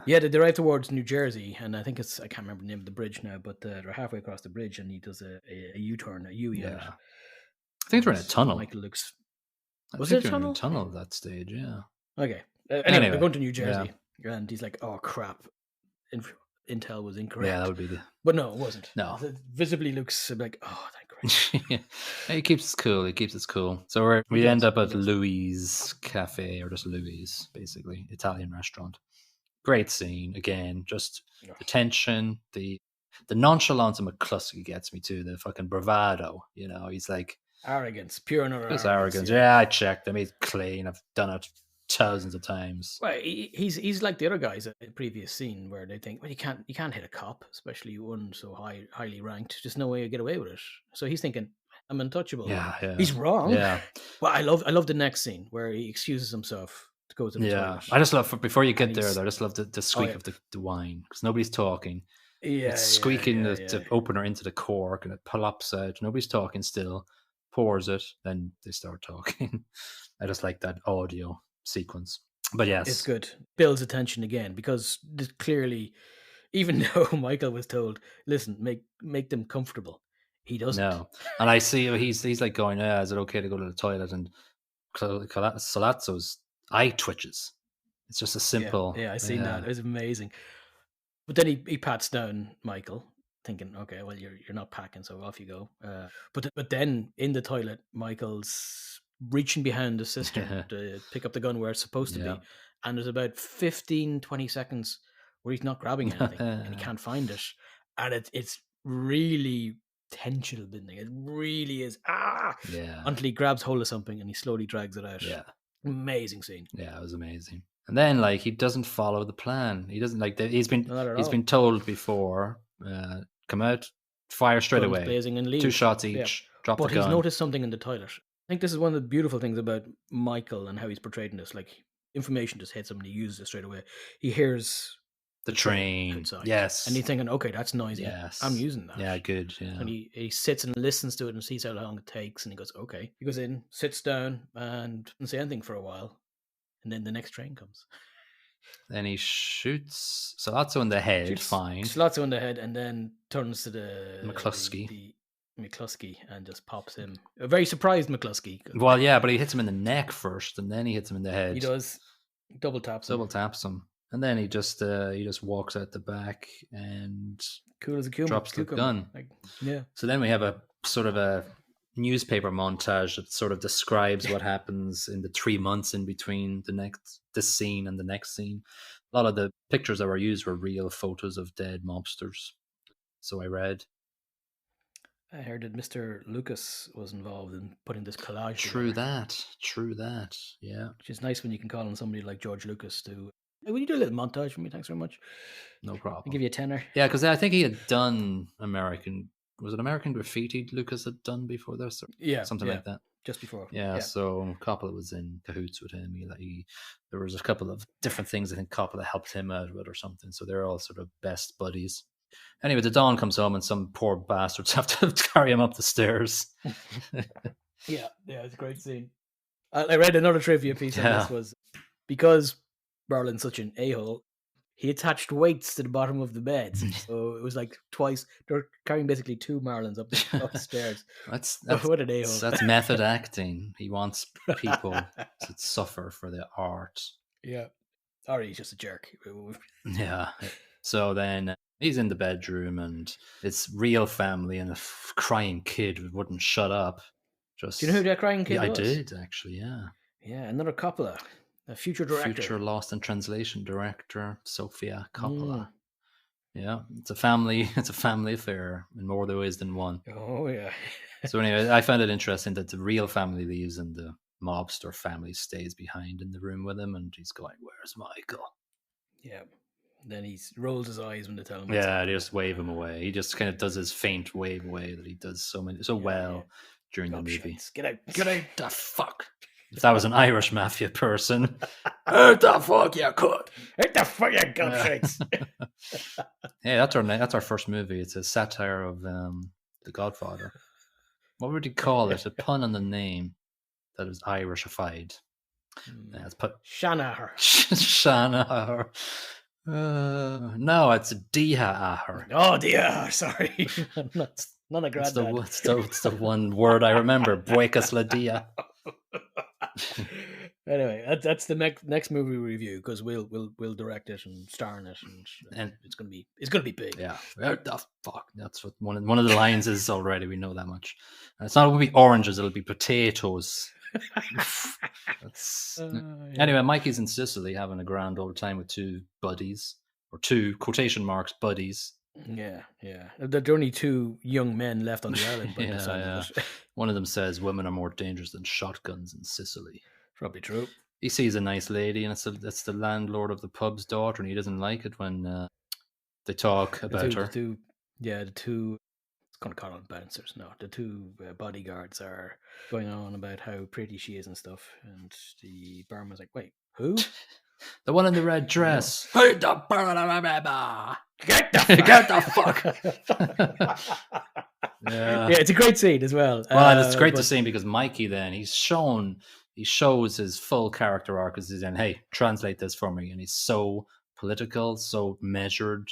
they drive towards New Jersey, and I think I can't remember the name of the bridge now, but they're halfway across the bridge, and he does a U-turn, a U-turn. Yeah. I think they're in a tunnel. Michael looks... Was it a tunnel? In a tunnel at that stage, yeah. Okay. Anyway, they're going to New Jersey, and he's like, oh, crap. Intel was incorrect. Yeah, that would be But no, it wasn't. No. It visibly looks like, oh, thank Christ. Yeah. He keeps it cool. So we end up at Louis' Cafe, or just Louis, basically, Italian restaurant. Great scene, again, just the tension, the nonchalance of McCluskey gets me too, the fucking bravado, he's like... Arrogance, pure and utter arrogance. Arrogance. Yeah, I checked him, he's clean, I've done it thousands of times. Well, he's like the other guys in the previous scene where they think, well, you can't hit a cop, especially one so highly ranked. There's no way you get away with it. So he's thinking, I'm untouchable. Yeah. He's wrong. Yeah. Well, I love the next scene where he excuses himself to go to the toilet. I just love, before you get there, I just love the squeak of the wine, because nobody's talking. It's squeaking the opener into the cork, and it plops out. Nobody's talking still. Pours it, then they start talking. I just like that audio sequence. But yes, it's good. Builds attention again because clearly, even though Michael was told, "Listen, make them comfortable," he doesn't. No, and I see he's like going, "Yeah, is it okay to go to the toilet?" And Salazzo's eye twitches. It's just a simple. Yeah, I seen that. It was amazing. But then he pats down Michael, thinking, "Okay, well you're not packing, so off you go." But then in the toilet, Michael's reaching behind the cistern to pick up the gun where it's supposed to be, and there's about 15-20 seconds where he's not grabbing anything and he can't find it, and it's really tension building. It really is. Until he grabs hold of something and he slowly drags it out. Yeah, amazing scene. Yeah, it was amazing. And then, like, he doesn't follow the plan. He doesn't like. He's been told before, come out, fire straight Guns away, blazing and leave. 2 shots each, drop the gun. But he's noticed something in the toilet. I think this is one of the beautiful things about Michael and how he's portrayed in this. Like, information just hits him and he uses it straight away. He hears the train outside. Yes, and he's thinking, okay, that's noisy. Yes, I'm using that. Yeah, good. Yeah. And he sits and listens to it and sees how long it takes, and he goes, okay. He goes in, sits down, and doesn't say anything for a while, and then the next train comes. Then he shoots Salazzo in the head. Fine. Salazzo in the head, and then turns to the McCluskey and just pops him. A very surprised McCluskey. Well, yeah, but he hits him in the neck first, and then he hits him in the head. He does. Double taps him, and then he just walks out the back and cool as a cucumber. Drops the gun. So then we have a sort of a newspaper montage that sort of describes what happens in the 3 months in between this scene and the next scene. A lot of the pictures that were used were real photos of dead mobsters. So I read. I heard that Mr. Lucas was involved in putting this collage together. True that. Yeah. Which is nice when you can call on somebody like George Lucas to... Hey, will you do a little montage for me? Thanks very much. No problem. I'll give you a tenner. Yeah, because I think he had done American Graffiti Lucas had done before this? Something like that. Just before. Yeah, so Coppola was in cahoots with him. There was a couple of different things I think Coppola helped him out with or something. So they're all sort of best buddies. Anyway, the Dawn comes home and some poor bastards have to carry him up the stairs. Yeah, it's a great scene. I read another trivia piece on this was because Marlin's such an a-hole, he attached weights to the bottom of the beds. So it was like twice. They're carrying basically 2 Marlins up the stairs. That's what an a-hole. That's method acting. He wants people to suffer for their art. Yeah. Or he's just a jerk. Yeah. So then he's in the bedroom and it's real family and a crying kid who wouldn't shut up. Do you know who that crying kid was? I did, actually, yeah. Yeah, another Coppola. A future director. Future Lost in Translation director, Sofia Coppola. Yeah, it's a family affair in more ways than one. Oh, yeah. So anyway, I found it interesting that the real family leaves and the mobster family stays behind in the room with him, and he's going, "Where's Michael?" Yeah. Then he rolls his eyes when they tell him. Yeah, they just wave him away. He just kind of does his faint wave away that he does so well during the movie. Get out the fuck. If that was an Irish mafia person, out the fuck you could. Out the fuck you gobshites. Hey, that's our first movie. It's a satire of The Godfather. What would you call it? A pun on the name that is Irishified. Shanaher. Shanaher. No, it's Diha-aher. Oh, Diha, sorry. Not a granddad. It's the one word I remember. Buecas la Dia. Anyway, that's the next movie review because we'll direct it and star in it, and it's gonna be big. Yeah, what the fuck? That's what one of the lines is already. We know that much. And it's not going to be oranges; it'll be potatoes. Anyway, Mikey's in Sicily having a grand old time with 2 buddies, or 2 quotation marks buddies. Yeah. There are only 2 young men left on the island. Yeah. One of them says women are more dangerous than shotguns in Sicily. Probably true. He sees a nice lady, and it's the landlord of the pub's daughter, and he doesn't like it when they talk about her. The 2 it's going to call them bouncers. No, the 2 bodyguards are going on about how pretty she is and stuff, and the barman's like, "Wait, who?" The one in the red dress. Get the fuck. Get the fuck. Yeah, it's a great scene as well. Well, it's great to see him because Mikey then he shows his full character arc as he's saying, "Hey, translate this for me," and he's so political, so measured,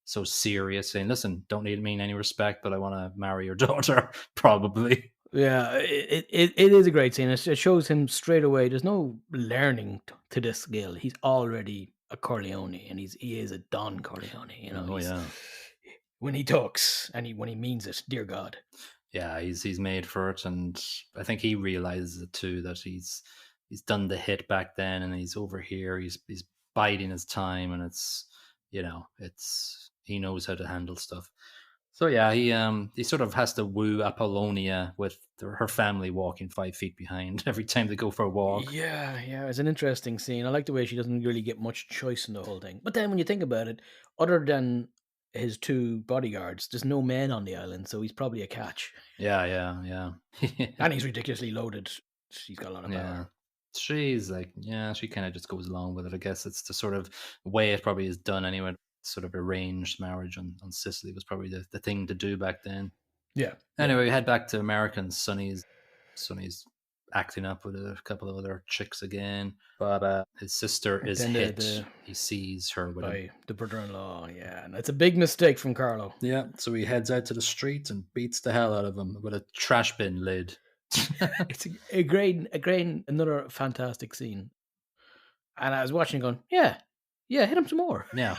so serious, saying, "Listen, don't need mean any respect, but I want to marry your daughter, probably." Yeah, it is a great scene. It shows him straight away. There's no learning to this skill. He's already a Corleone, and he is a Don Corleone. You know, when he talks and when he means it, dear God. Yeah, he's made for it, and I think he realizes it too, that he's done the hit back then, and he's over here. He's biding his time, and it's he knows how to handle stuff. So yeah, he sort of has to woo Apollonia with her family walking 5 feet behind every time they go for a walk. Yeah, it's an interesting scene. I like the way she doesn't really get much choice in the whole thing. But then when you think about it, other than his 2 bodyguards, there's no men on the island, so he's probably a catch. Yeah. And he's ridiculously loaded. She's got a lot of power. She's like, she kind of just goes along with it. I guess it's the sort of way it probably is done anyway. Sort of arranged marriage on Sicily was probably the thing to do back then. Yeah. Anyway, we head back to America, and Sonny's acting up with a couple of other chicks again, but his sister is hit. He sees her with the brother-in-law. Yeah, and it's a big mistake from Carlo. Yeah, so he heads out to the street and beats the hell out of him with a trash bin lid. It's another fantastic scene. And I was watching, going, yeah, hit him some more. Yeah,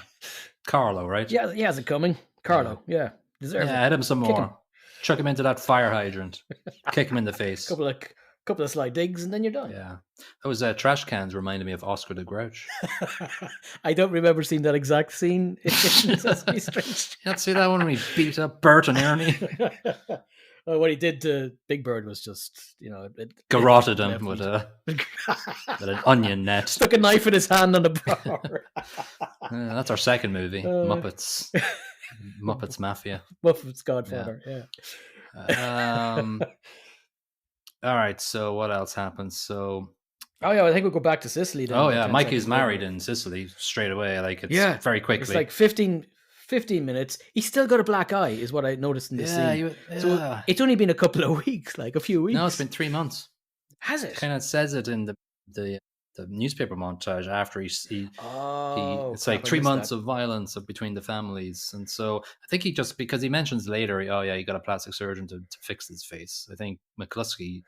Carlo, right? Yeah, he has it coming. Carlo, yeah, deserves it. Hit him some more. Chuck him into that fire hydrant. Kick him in the face. Couple of sly digs, and then you're done. Yeah, those trash cans reminded me of Oscar the Grouch. I don't remember seeing that exact scene in Sesame Street. You don't see that one when he beat up Bert and Ernie? Well, what he did to Big Bird was just, garroted him with an onion net. Stuck a knife in his hand on the bar. That's our second movie, Muppets Mafia. Muppets Godfather, yeah. All right, so what else happens? So, I think we'll go back to Sicily then. Oh yeah, Mikey's married in Sicily straight away. Like it's very quickly. It's like 15 minutes. He's still got a black eye, is what I noticed in the scene. So it's only been a couple of weeks, like a few weeks. No, it's been 3 months. Has it? Kind of says it in the newspaper montage after it's like 3 months of violence between the families, and so I think he just, because he mentions later, he got a plastic surgeon to fix his face. I think McCluskey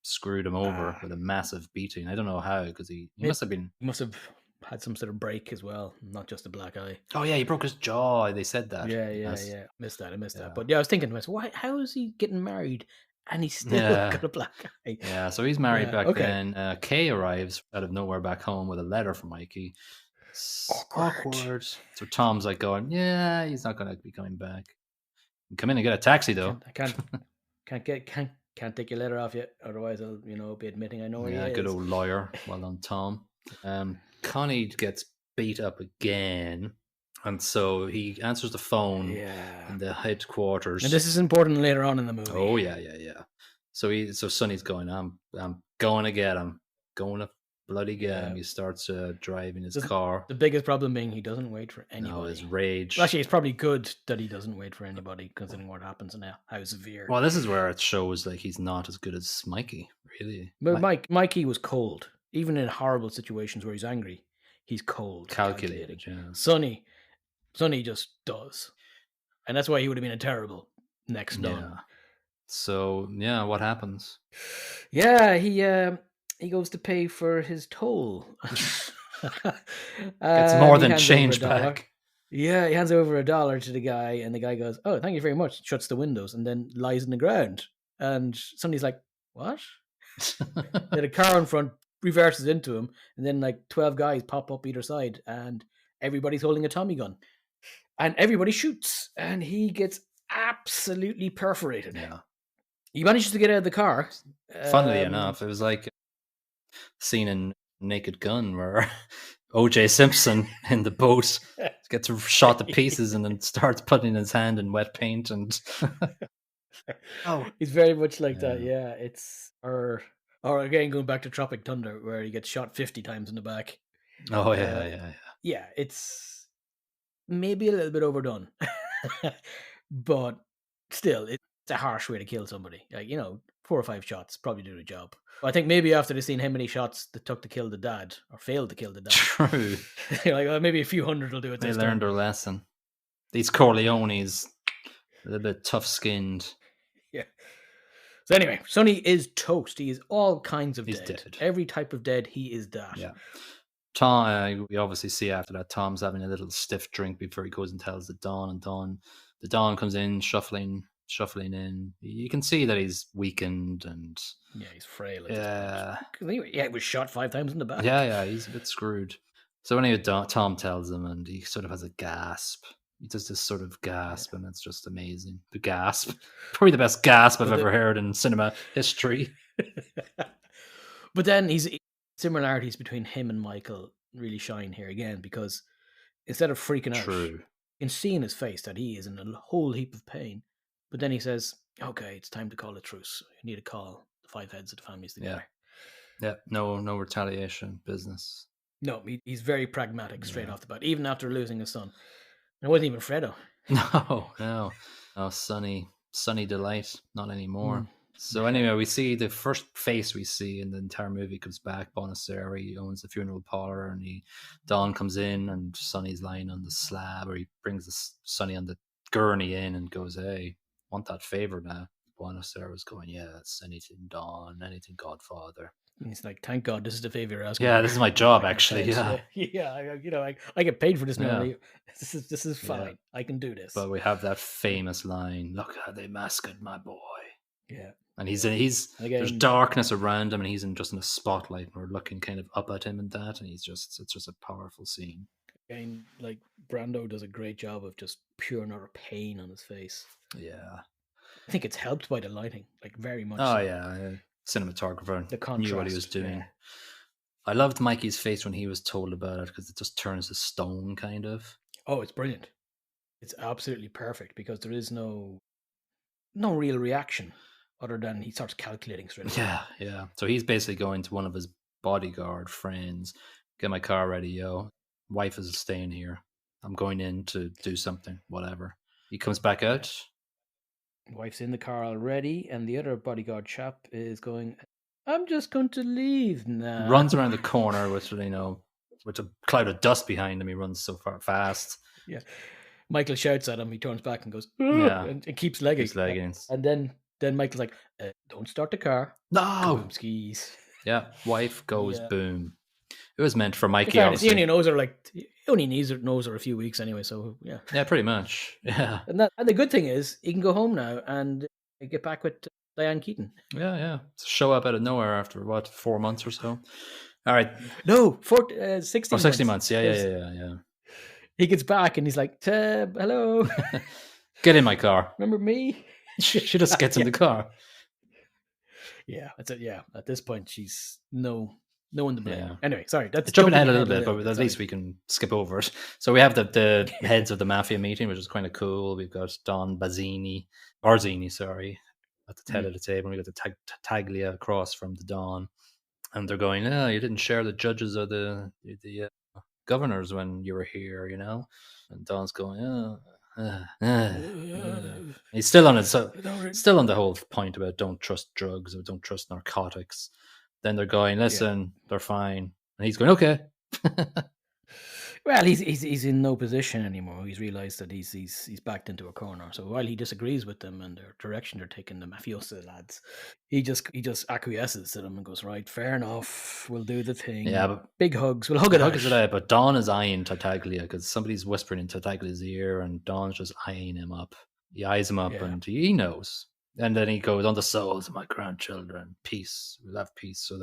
screwed him over with a massive beating. I don't know how, because he must have had some sort of break as well, not just a black eye. Oh yeah, he broke his jaw. They said that. Yeah. Missed that. But yeah, I was thinking, how is he getting married and he's still got a black eye? Yeah, so he's married back then. Kay arrives out of nowhere back home with a letter from Mikey. Awkward. So Tom's like going, yeah, he's not going to be coming back. Come in and get a taxi though. I can't take your letter off yet, otherwise I'll be admitting I know where he is. Good old lawyer. Well done, Tom. Connie gets beat up again, and so he answers the phone in the headquarters. And this is important later on in the movie. Oh yeah. So Sonny's going, I'm going to get him, going to bloody get him. He starts driving his car. The biggest problem being he doesn't wait for anybody. No, his rage. Well, actually, it's probably good that he doesn't wait for anybody, considering what happens now, how severe. Well, this is where it shows like he's not as good as Mikey, really. But Mikey was cold. Even in horrible situations where he's angry, he's cold. Calculated, yeah. Sonny just does. And that's why he would have been a terrible next Don. So, what happens? Yeah, he goes to pay for his toll. Gets more than change back. Yeah, he hands over $1 to the guy, and the guy goes, "Oh, thank you very much." Shuts the windows and then lies on the ground. And Sonny's like, "What?" Then a car in front reverses into him, and then like 12 guys pop up either side, and everybody's holding a Tommy gun, and everybody shoots, and he gets absolutely perforated. Yeah, he manages to get out of the car. Funnily enough, it was like a scene in Naked Gun where O.J. Simpson in the boat gets shot to pieces and then starts putting his hand in wet paint, and he's very much like that. Yeah, it's or again, going back to Tropic Thunder, where he gets shot 50 times in the back. Oh, yeah. Yeah, it's... maybe a little bit overdone, but still, it's a harsh way to kill somebody. Like, 4 or 5 shots probably do the job. I think maybe after they've seen how many shots it took to kill the dad, or failed to kill the dad, True. you're like, oh, maybe a few hundred will do it. They this learned time. their lesson. These Corleones, a little bit tough-skinned. Yeah. So anyway, Sonny is toast. He is all kinds of He's dead. dead. Every type of dead, he is that. Yeah. Tom, we obviously see after that Tom's having a little stiff drink before he goes and tells the Don, and the Don comes in shuffling in. You can see that he's weakened and he's frail. Yeah, he was shot 5 times in the back. Yeah, he's a bit screwed. So anyway, Tom tells him, and he sort of has a gasp. He does this sort of gasp, and it's just amazing. The gasp, probably the best gasp I've ever heard in cinema history. But then similarities between him and Michael really shine here again, because instead of freaking out, you can see in his face that he is in a whole heap of pain. But then he says, "Okay, it's time to call a truce. You need to call the 5 heads of the families together." Yeah, no retaliation business. No, he's very pragmatic straight off the bat, even after losing his son. It wasn't even Fredo. No, sunny delight, not anymore. So anyway, we see the first face we see in the entire movie comes back. Bonacera, he owns the funeral parlor, and Don comes in, and Sonny's lying on the slab, or he brings Sonny on the gurney in and goes, "Hey, want that favor now?" Bonacera was going, "Yes, anything Don, anything Godfather." And he's like, "Thank God, this is the favor you're asking." Yeah, this is my job, actually. Yeah. I get paid for this now. Yeah. This is fine. Yeah. I can do this. But we have that famous line: "Look how they massacred my boy." Yeah. And there's darkness around him, and he's just in a spotlight, and we're looking kind of up at him and that, and it's just a powerful scene. Again, like, Brando does a great job of just pure and utter pain on his face. Yeah. I think it's helped by the lighting, like, very much. Oh, so. Yeah. Cinematographer the contrast, knew what he was doing. Yeah. I loved Mikey's face when he was told about it, because it just turns to stone, kind of. Oh, it's brilliant. It's absolutely perfect, because there is no real reaction other than he starts calculating straight away. Yeah. So he's basically going to one of his bodyguard friends, "Get my car ready, yo. Wife is staying here. I'm going in to do something, whatever." He comes back out. Wife's in the car already, and the other bodyguard chap is going, "I'm just going to leave now." Runs around the corner with a cloud of dust behind him. He runs so fast. Yeah. Michael shouts at him. He turns back and goes, and keeps legging. And then Michael's like, "Don't start the car." No. Boom skis. Yeah. Wife goes boom. It was meant for Mikey. He only knows her a few weeks anyway. So yeah. Yeah, pretty much. Yeah. And the good thing is he can go home now and get back with Diane Keaton. Yeah. Show up out of nowhere after 4 months or so. All right. No, 60 months. 60 months. Yeah. He gets back and he's like, "Hello." Get in my car. Remember me? She just gets in the car. Yeah, that's it. Yeah, at this point, she's no one to blame. Yeah. Anyway, sorry, that's jumping ahead a little bit, but at least we can skip over it. So we have the heads of the mafia meeting, which is kind of cool. We've got Don Barzini, at the head of the table. And we got the Taglia across from the Don, and they're going, "Oh, you didn't share the judges or the governors when you were here, you know?" And Don's going, he's still on it. So still on the whole point about don't trust drugs or don't trust narcotics. Then they're going, "Listen, they're fine," and he's going, "Okay." Well, he's in no position anymore. He's realized that he's backed into a corner. So while he disagrees with them and their direction they're taking, the mafioso lads, he just acquiesces to them and goes, "Right, fair enough, we'll do the thing." Yeah, but big hugs. We'll hug it out. But Don is eyeing Tartaglia because somebody's whispering in Tartaglia's ear, and Don's just eyeing him up. He eyes him up, and he knows. And then he goes, "On the souls of my grandchildren, peace. We'll have peace." So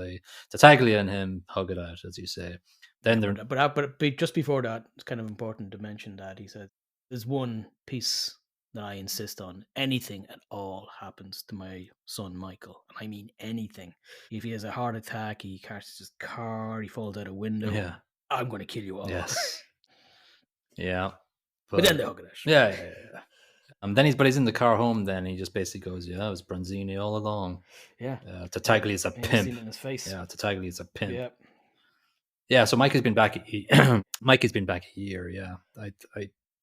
Tartaglia and him hug it out, as you say. Then but just before that, it's kind of important to mention that he said, "There's one piece that I insist on. Anything at all happens to my son Michael, and I mean anything. If he has a heart attack, he crashes his car, he falls out a window, I'm going to kill you all." Yes. Yeah. But then they hug it out. Yeah. Then he's in the car home. Then he just basically goes, "Yeah, it was Bronzini all along." Yeah. Tartaglia is a pimp. Seen it in his face. Yeah, Tartaglia is a pimp. Yeah. Yeah, so Mikey's been back. A year. Yeah,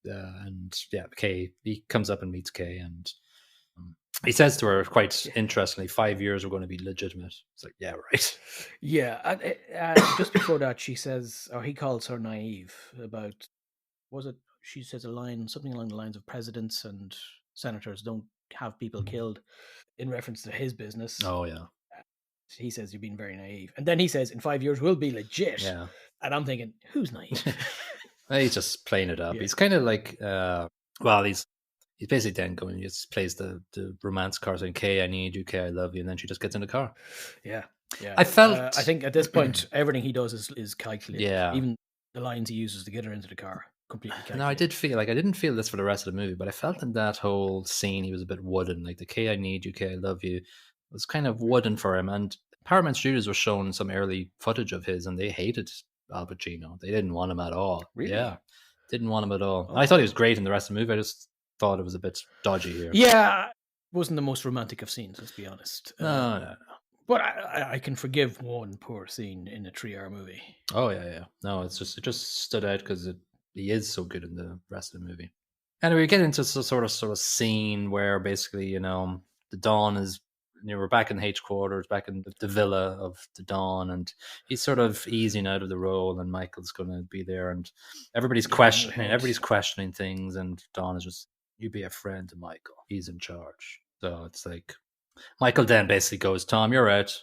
And yeah, Kay, he comes up and meets Kay, and he says to her quite interestingly, 5 years are going to be legitimate. It's like, yeah, right. Yeah, just before that, she says, or he calls her naive about, was it? She says a line, something along the lines of presidents and senators don't have people killed in reference to his business. Oh, yeah. He says, you're being very naive. And then he says, in 5 years, we'll be legit. Yeah. And I'm thinking, who's naive? He's just playing it up. Yeah. He's kind of like, he's basically then going, he just plays the romance card saying, Kay, I need you, Kay, I love you. And then she just gets in the car. Yeah. Yeah. I felt. I think at this point, everything he does is calculated. Yeah. Even the lines he uses to get her into the car, completely calculated. No, I did feel like I didn't feel this for the rest of the movie, but I felt in that whole scene he was a bit wooden. Like the Kay, I need you, Kay, I love you was kind of wooden for him. And Paramount Studios were showing some early footage of his, and they hated Al Pacino. They didn't want him at all. Really? Yeah, didn't want him at all. Oh. I thought he was great in the rest of the movie. I just thought it was a bit dodgy here. Yeah, wasn't the most romantic of scenes, let's be honest. No. But I can forgive one poor scene in a 3-hour movie. Oh yeah. No, it just stood out because he is so good in the rest of the movie. Anyway, we get into sort of scene where basically, the Dawn is, we're back in H quarters, back in the villa of the Dawn, and he's sort of easing out of the role, and Michael's going to be there, and everybody's questioning things, and Dawn is just, you be a friend to Michael. He's in charge. So it's like, Michael then basically goes, Tom, you're out.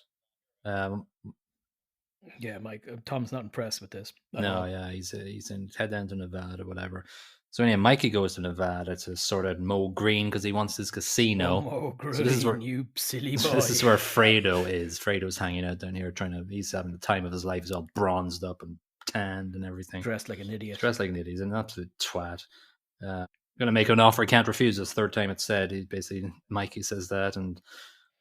Yeah, Mike. Tom's not impressed with this. No, yeah, he's in head down to Nevada, whatever. So anyway, Mikey goes to Nevada to sort out Mo Green because he wants his casino. Mo Green, so this is where, you silly boy. So this is where Fredo is. Fredo's hanging out down here he's having the time of his life. He's all bronzed up and tanned and everything. Dressed like an idiot. He's an absolute twat. Gonna make an offer he can't refuse. This third time it's said. Mikey says that, and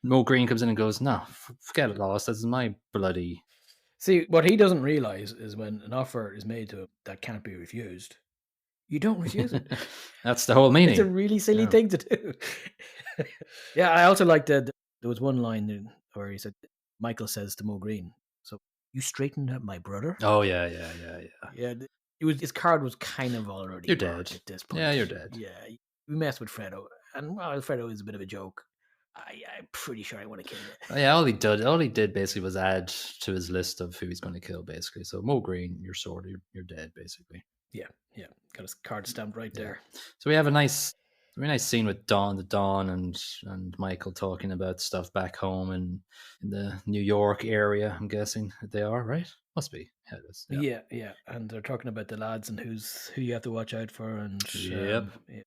Mo Green comes in and goes, no, forget it, Lois. This is my bloody... See, what he doesn't realize is when an offer is made to him that can't be refused, you don't refuse it. That's the whole meaning. It's a really silly thing to do. Yeah, I also liked that there was one line where he said, Michael says to Mo Green, so you straightened out my brother? Oh, yeah. Yeah, his card was kind of already you're dead at this point. Yeah, you're dead. Yeah, we messed with Fredo, and Fredo is a bit of a joke. I'm pretty sure I want to kill you. Yeah, all he did basically was add to his list of who he's going to kill, basically. So Mo Green, you're you're dead, basically. Yeah, got his card stamped right there. So we have a very nice scene with the Dawn and Michael talking about stuff back home in the New York area. I'm guessing they are, right? Must be. Yeah, it is. Yeah. And they're talking about the lads and who you have to watch out for. And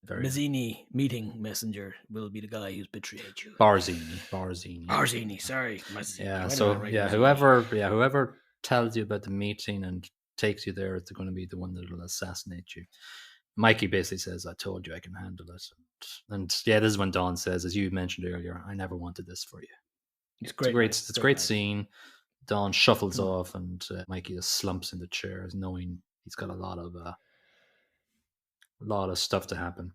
Mazzini, meeting messenger, will be the guy who's betrayed you. Barzini. Sorry. Yeah. So whoever tells you about the meeting and takes you there, it's going to be the one that will assassinate you. Mikey basically says, I told you I can handle it. And this is when Dawn says, as you mentioned earlier, I never wanted this for you. It's a great scene. Dawn shuffles off, and Mikey just slumps in the chair, knowing he's got a lot of stuff to happen.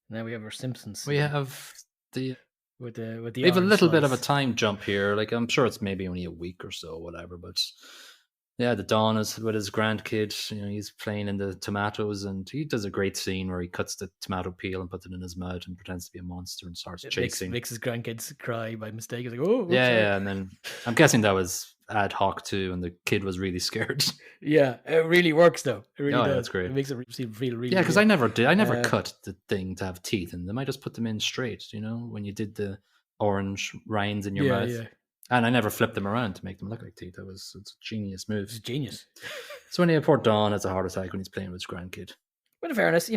Now we have our Simpsons. We have we have a little bit of a time jump here. Like, I'm sure it's maybe only a week or so, whatever, but yeah, the Dawn is with his grandkid. He's playing in the tomatoes, and he does a great scene where he cuts the tomato peel and puts it in his mouth and pretends to be a monster and starts chasing. Makes his grandkids cry by mistake. He's like, oh, yeah. And then I'm guessing that was ad hoc too, and the kid was really scared. Yeah, it really works though. It really does. Yeah, that's great. It makes it feel really. Yeah, because I never cut the thing to have teeth in them. I just put them in straight. When you did the orange rinds in your mouth. Yeah. And I never flipped them around to make them look like teeth. It's a genius move. It's genius. So when poor Dawn has a heart attack when he's playing with his grandkid. But in fairness,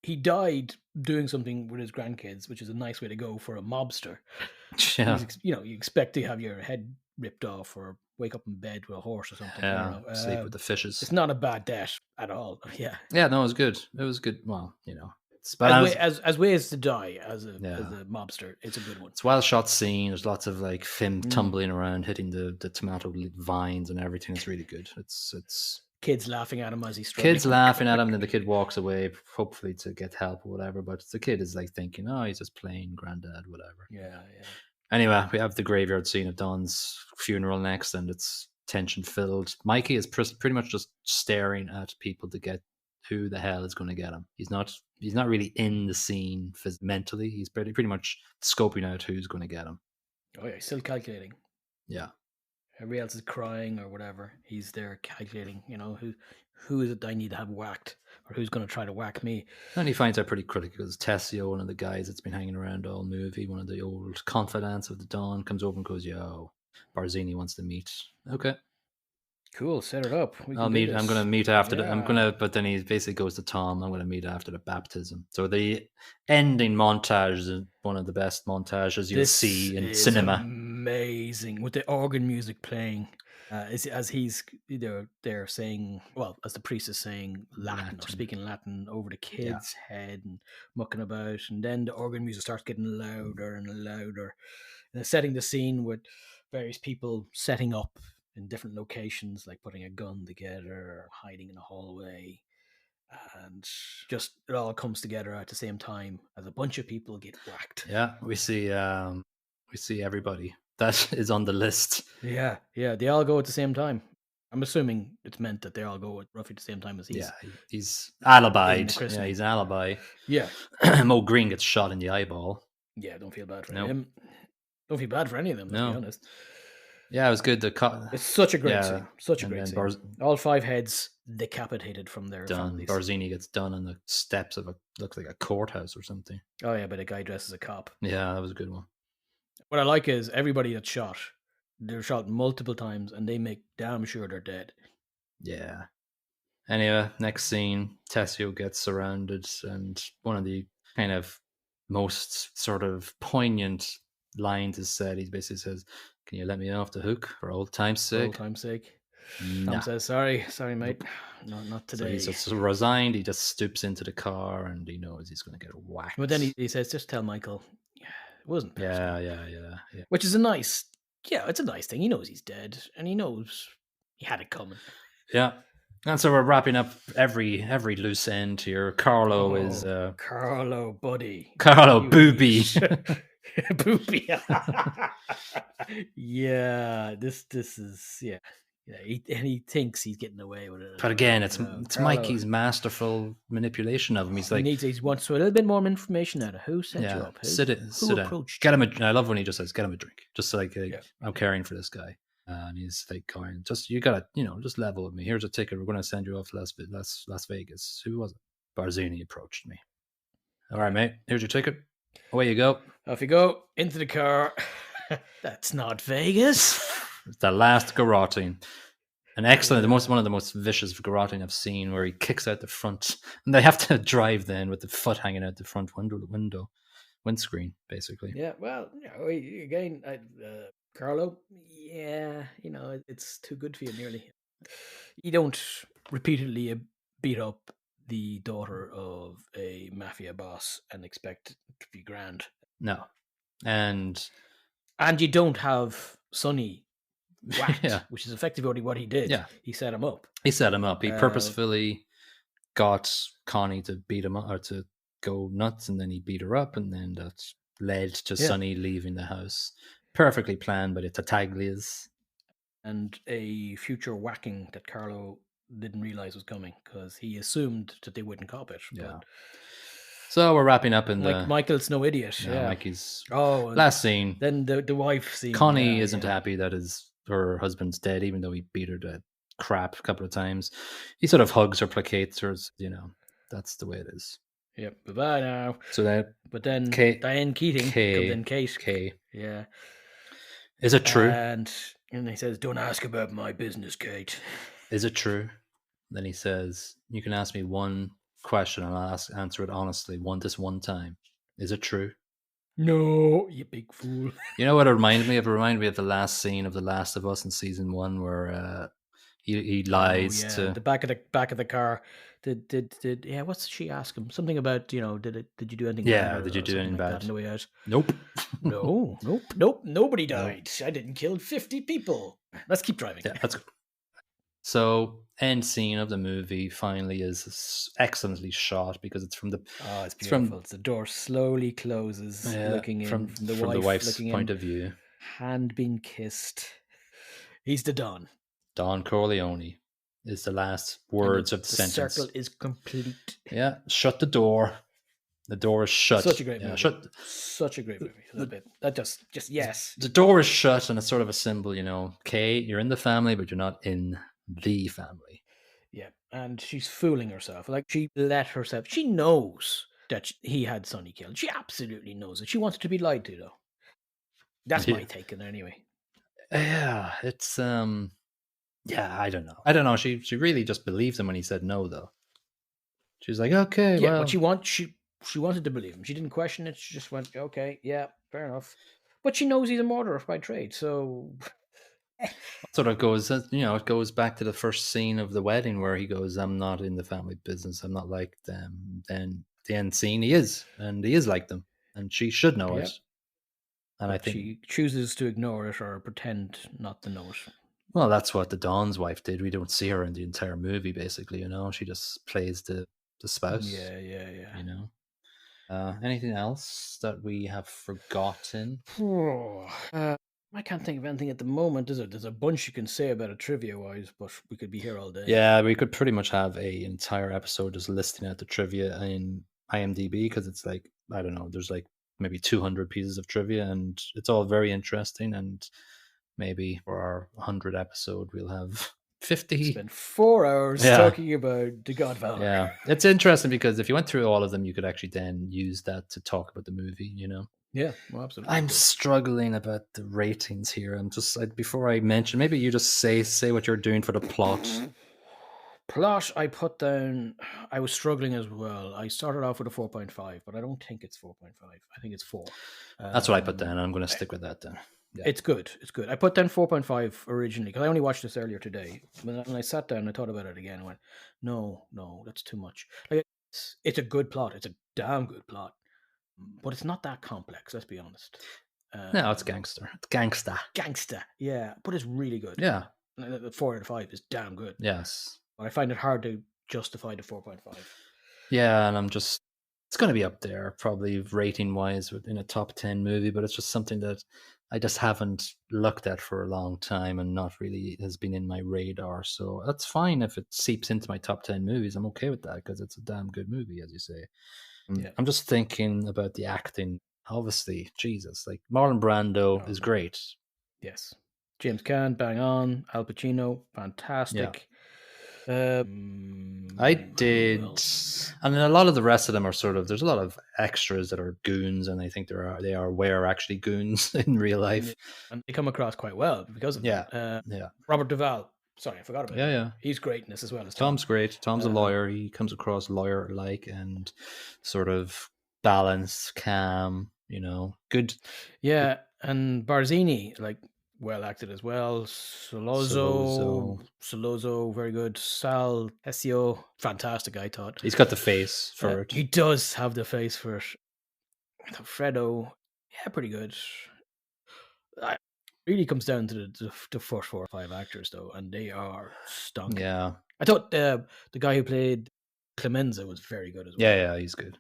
he died doing something with his grandkids, which is a nice way to go for a mobster. Yeah. You expect to have your head ripped off or wake up in bed with a horse or something. Yeah, sleep with the fishes. It's not a bad death at all. Yeah. Yeah, no, it was good. It was good. Well, as ways to die as a mobster, it's a good one. It's a well shot scene. There's lots of like Finn tumbling around, hitting the tomato vines and everything. It's really good. It's kids laughing at him as he's struggling. Kids laughing at him, then the kid walks away, hopefully to get help or whatever. But the kid is like thinking, oh, he's just playing granddad, whatever. Yeah. Anyway, we have the graveyard scene of Don's funeral next, and it's tension filled. Mikey is pretty much just staring at people to get who the hell is going to get him. He's not really in the scene mentally. He's pretty much scoping out who's going to get him. Oh yeah, he's still calculating. Yeah. Everybody else is crying or whatever. He's there calculating, who is it I need to have whacked, or who's going to try to whack me. And he finds out pretty quickly because Tessio, one of the guys that's been hanging around all movie, one of the old confidants of the Dawn, comes over and goes, "Yo, Barzini wants to meet." Okay. Cool, set it up. I'll meet. I'm going to meet after but then he basically goes to Tom. I'm going to meet after the baptism. So the ending montage is one of the best montages you'll see in cinema. Amazing, with the organ music playing as he's they're saying, well, as the priest is saying Latin or speaking Latin over the kid's head and mucking about, and then the organ music starts getting louder and louder, and setting the scene with various people setting up in different locations, like putting a gun together or hiding in a hallway, and just it all comes together at the same time as a bunch of people get whacked. Yeah, we see everybody that is on the list. Yeah, they all go at the same time. I'm assuming it's meant that they all go at roughly the same time as he's. Yeah, he's alibied. Yeah, he's an alibi. Yeah. Mo Green gets shot in the eyeball. Yeah, don't feel bad for him. Don't feel bad for any of them, to be honest. Yeah, it was good. It's such a great scene. Such a great scene. All 5 heads decapitated from their families. Barzini gets done on the steps of looks like a courthouse or something. Oh yeah, but a guy dressed as a cop. Yeah, that was a good one. What I like is everybody that's shot, they're shot multiple times and they make damn sure they're dead. Yeah. Anyway, next scene, Tessio gets surrounded, and one of the kind of most sort of poignant lines is said. He basically says, "Can you let me off the hook for old time's sake?" For old time's sake. Tom says, sorry, mate. Not today. So he's so resigned. He just stoops into the car and he knows he's going to get whacked. But then he says, just tell Michael, it wasn't personal. Yeah. Which is it's a nice thing. He knows he's dead and he knows he had it coming. Yeah. And so we're wrapping up every loose end here. Carlo is... Carlo, buddy. Carlo, booby. Booby. Yeah, this is... Yeah, he thinks he's getting away with it. But again, it's Mikey's masterful manipulation of him. He's like... He wants a little bit more information out of who set you up. Sit down. Get him I love when he just says, get him a drink. Just like, I'm caring for this guy. And he's like going, you gotta, just level with me. Here's a ticket. We're going to send you off to Las Vegas. Who was it? Barzini approached me. All right, mate. Here's your ticket. Away you go. Off you go. Into the car. That's not Vegas. It's the last garroting. An excellent, one of the most vicious garroting I've seen, where he kicks out the front, and they have to drive then with the foot hanging out the front windscreen, basically. Yeah, well, again, Carlo, it's too good for you, nearly. You don't repeatedly beat up the daughter of a mafia boss and expect it to be grand. No. And you don't have Sonny whacked, which is effectively what he did. Yeah. He set him up. He purposefully got Connie to beat him up, or to go nuts, and then he beat her up, and then that led to Sonny leaving the house. Perfectly planned by the Tartaglias. And a future whacking that Carlo didn't realize was coming, because he assumed that they wouldn't cop it. Yeah. But so we're wrapping up in Michael's no idiot. Mikey's last scene. Then the wife scene. Connie isn't happy that her husband's dead, even though he beat her to crap a couple of times. He sort of hugs her, placates her. That's the way it is. Yep. Bye-bye now. So but then Diane Keating comes in. Kate. Yeah. Is it true? And he says, "Don't ask about my business, Kate." Is it true? Then he says, "You can ask me one question and I'll answer it honestly, this one time. Is it true?" No, you big fool. You know what it reminded me of? It reminded me of the last scene of The Last of Us in season 1, where he lies to the back of the car. What did she ask him? Something about, did you do anything bad? Did you do anything bad on the way out? Nope. Nope. Nobody died. I didn't kill 50 people. Let's keep driving. Yeah, that's good. So, end scene of the movie finally is excellently shot, because it's from the... Oh, it's beautiful. The door slowly closes, looking in from the wife's point of view. Hand being kissed. He's the Don. Don Corleone. is the last And words of the sentence. circle is complete. Yeah, shut the door. The door is shut. Such a great yeah, movie. Shut. Such a great movie. That bit. That just yes. The door is shut, and it's sort of a symbol, okay, you're in the family, but you're not in the family. Yeah, and she's fooling herself. Like, she let herself. She knows that he had Sonny killed. She absolutely knows it. She wants to be lied to, though. That's my take on it, anyway. Yeah, it's yeah, I don't know. She really just believed him when he said no, though. She's like, okay, Yeah, well, but she wanted to believe him. She didn't question it. She just went, okay, yeah, fair enough. But she knows he's a murderer by trade, so sort of goes, it goes back to the first scene of the wedding where he goes, I'm not in the family business. I'm not like them. Then the end scene, he is, and he is like them, and she should know yeah. it. And I think she chooses to ignore it or pretend not to know it. well, that's what the Don's wife did. We don't see her in the entire movie, basically. She just plays the spouse. Yeah. Anything else that we have forgotten? I can't think of anything at the moment. There's a bunch you can say about it trivia wise, but we could be here all day. Yeah, we could pretty much have an entire episode just listing out the trivia in IMDb, because it's like, I don't know, there's like maybe 200 pieces of trivia, and it's all very interesting. And maybe for our 100th episode, we'll have 50. Spend 4 hours talking about The Godfather. Yeah, it's interesting because if you went through all of them, you could actually then use that to talk about the movie, Yeah, well, absolutely. I'm struggling about the ratings here. I'm just, before I mention, maybe you just say what you're doing for the plot. Plot, I put down, I was struggling as well. I started off with a 4.5, but I don't think it's 4.5. I think it's 4. That's what I put down. I'm going to stick with that then. Yeah. It's good. I put down 4.5 originally because I only watched this earlier today. When I sat down and I thought about it again, I went, no, that's too much. Like, it's a good plot. It's a damn good plot, but it's not that complex. Let's be honest. No, it's gangster. Gangster. Yeah, but it's really good. Yeah. 4 out of 5 is damn good. Yes. But I find it hard to justify the 4.5. Yeah, and it's going to be up there probably rating wise in a top 10 movie, but it's just something that I just haven't looked at for a long time and not really has been in my radar. So that's fine if it seeps into my top 10 movies. I'm okay with that because it's a damn good movie, as you say. Yeah. I'm just thinking about the acting. Obviously, Jesus, like Marlon Brando is great. Yes. James Caan, bang on. Al Pacino, fantastic. Yeah. I did, and then a lot of the rest of them are sort of, there's a lot of extras that are goons, and I think they were actually goons in real life, and they come across quite well because of that. Robert Duvall, sorry, I forgot about him. Yeah, he's great in this as well as Tom's great. Tom's a lawyer. He comes across lawyer like and sort of balanced, calm, good. Yeah, and Barzini, like, well acted as well. Solozzo, very good. Sal Hesio, fantastic, I thought. He's got the face for it. He does have the face for it. Fredo, yeah, pretty good. It really comes down to the first 4 or 5 actors, though, and they are stunk. Yeah. I thought the guy who played Clemenza was very good as well. Yeah, he's good.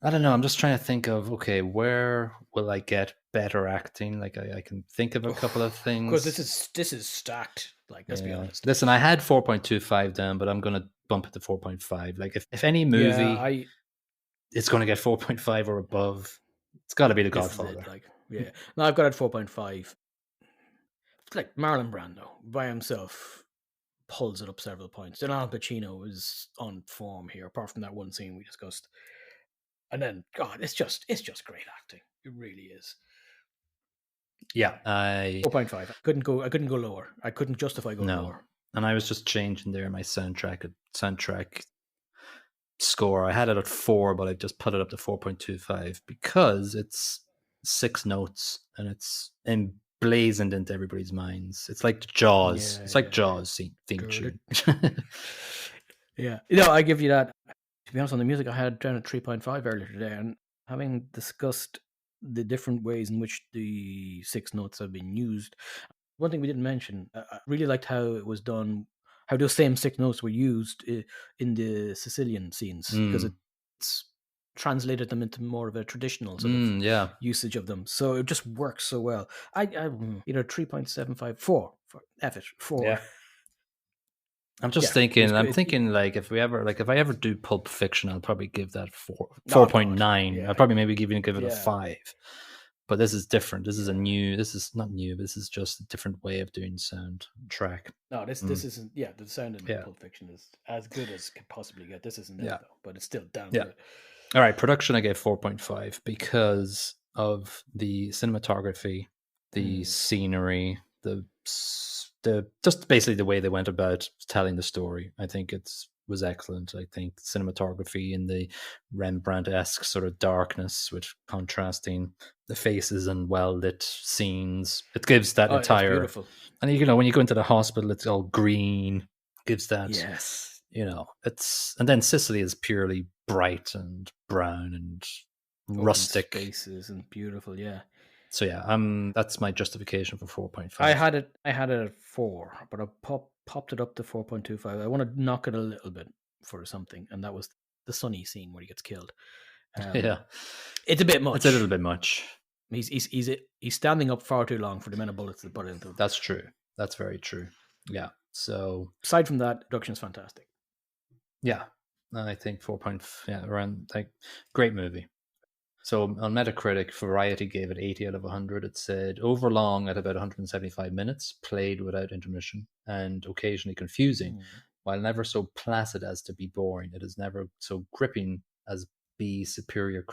I don't know. I'm just trying to think of, okay, where will I get better acting? Like I can think of a couple of things. Because this is stacked. Like, let's be honest. Listen, I had 4.25 down, but I'm going to bump it to 4.5. Like if any movie, it's going to get 4.5 or above. It's got to be The Godfather. No, I've got it 4.5. It's like Marlon Brando by himself pulls it up several points. Then Al Pacino is on form here, apart from that one scene we discussed. And then, God, it's just great acting. It really is. Yeah, 4.5. I couldn't go lower. I couldn't justify going lower. And I was just changing there my soundtrack score. I had it at 4, but I just put it up to 4.25 because it's 6 notes and it's emblazoned into everybody's minds. It's like Jaws. It's like Jaws theme tune. Yeah, I give you that. To be honest, on the music, I had down at 3.5 earlier today, and having discussed the different ways in which the 6 notes have been used, one thing we didn't mention, I really liked how it was done, how those same 6 notes were used in the Sicilian scenes, because it's translated them into more of a traditional sort of usage of them. So it just works so well. I 3.75, 4. F it, 4. Yeah. I'm just Yeah, thinking. I'm good. thinking like if I ever do Pulp Fiction, I'll probably give that 4.9. Yeah. I'll probably maybe give it a Yeah. 5. But this is different. This is This is not new. This is just a different way of doing soundtrack. No, this isn't. Yeah, the sound in Pulp Fiction is as good as could possibly get. This isn't it though, but it's still damn good. All right, production I gave 4.5 because of the cinematography, the scenery, the just basically the way they went about telling the story. I think it was excellent. I think cinematography in the Rembrandt-esque sort of darkness with contrasting the faces and well lit scenes. It gives that entire. It's beautiful. And you know, when you go into the hospital, it's all green. Gives that. Yes. You know, and then Sicily is purely bright and brown and rustic faces and beautiful. Yeah. So yeah, that's my justification for 4.5. I had it at 4, but I popped it up to 4.25. I want to knock it a little bit for something, and that was the Sonny scene where he gets killed. Yeah, it's a bit much. It's a little bit much. He's standing up far too long for the amount of bullets that put into him. That's true. That's very true. Yeah. So aside from that, production is fantastic. Yeah, I think 4. Around like great movie. So on Metacritic, Variety gave it 80 out of 100. It said overlong at about 175 minutes, played without intermission, and occasionally confusing, while never so placid as to be boring. It is never so gripping as be superior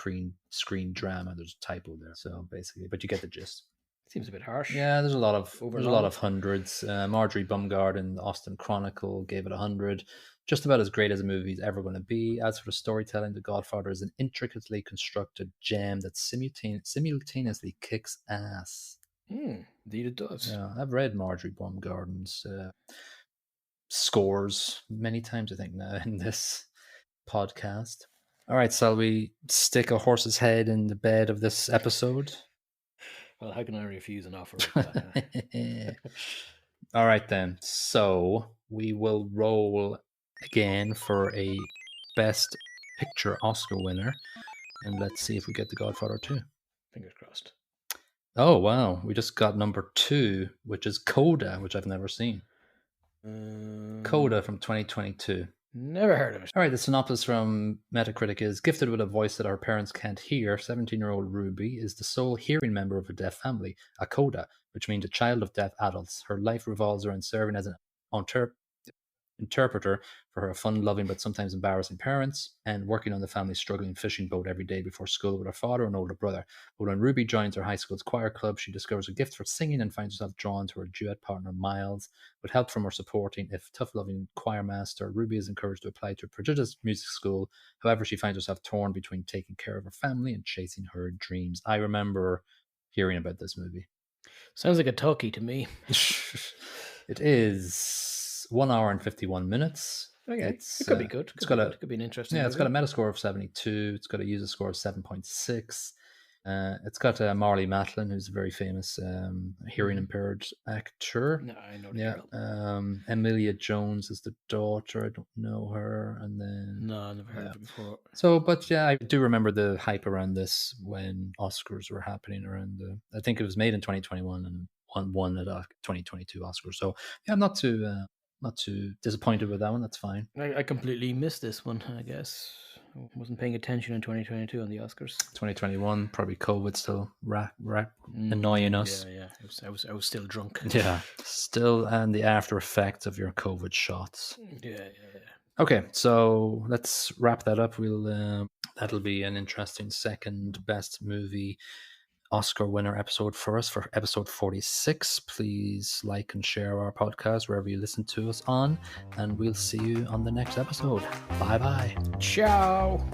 screen drama. There's a typo there, so basically, but you get the gist. Seems a bit harsh. Yeah, there's a lot of hundreds. Marjorie Bumgard in the Austin Chronicle gave it 100. Just about as great as a movie is ever going to be. As for the storytelling, The Godfather is an intricately constructed gem that simultaneously kicks ass. Indeed it does. Yeah, I've read Marjorie Bumgard's scores many times, I think, now in this podcast. All right, shall we stick a horse's head in the bed of this episode? Well, how can I refuse an offer like that? All right, then. So we will roll again for a Best Picture Oscar winner. And let's see if we get The Godfather 2. Fingers crossed. Oh, wow. We just got number 2, which is Coda, which I've never seen. Coda from 2022. Never heard of it. All right, the synopsis from Metacritic is: gifted with a voice that our parents can't hear, 17-year-old Ruby is the sole hearing member of a deaf family, a Coda, which means a child of deaf adults. Her life revolves around serving as an interpreter for her fun-loving but sometimes embarrassing parents, and working on the family's struggling fishing boat every day before school with her father and older brother. But when Ruby joins her high school's choir club, she discovers a gift for singing and finds herself drawn to her duet partner Miles. With help from her supporting, if tough-loving choir master, Ruby is encouraged to apply to a prestigious music school. However, she finds herself torn between taking care of her family and chasing her dreams. I remember hearing about this movie. Sounds like a talkie to me. It is 1 hour and 51 minutes. Okay, it could be good. It could be an interesting. Yeah, it's got a Metascore of 72. It's got a user score of 7.6. It's got Marlee Matlin, who's a very famous hearing impaired actor. No, I know the girl. Emilia Jones is the daughter. I don't know her. And then I've never heard of it before. So, but yeah, I do remember the hype around this when Oscars were happening around. I think it was made in 2021 and won at 2022 Oscars. So yeah, I'm not too disappointed with that one. That's fine. I completely missed this one, I guess. I wasn't paying attention in 2022 on the Oscars. 2021, probably COVID still annoying us. Yeah. I was still drunk. Yeah, still, and the after effects of your COVID shots. Yeah. Okay, so let's wrap that up. That'll be an interesting second best movie Oscar winner episode for us for episode 46. Please like and share our podcast wherever you listen to us on, and we'll see you on the next episode. Bye bye. Ciao.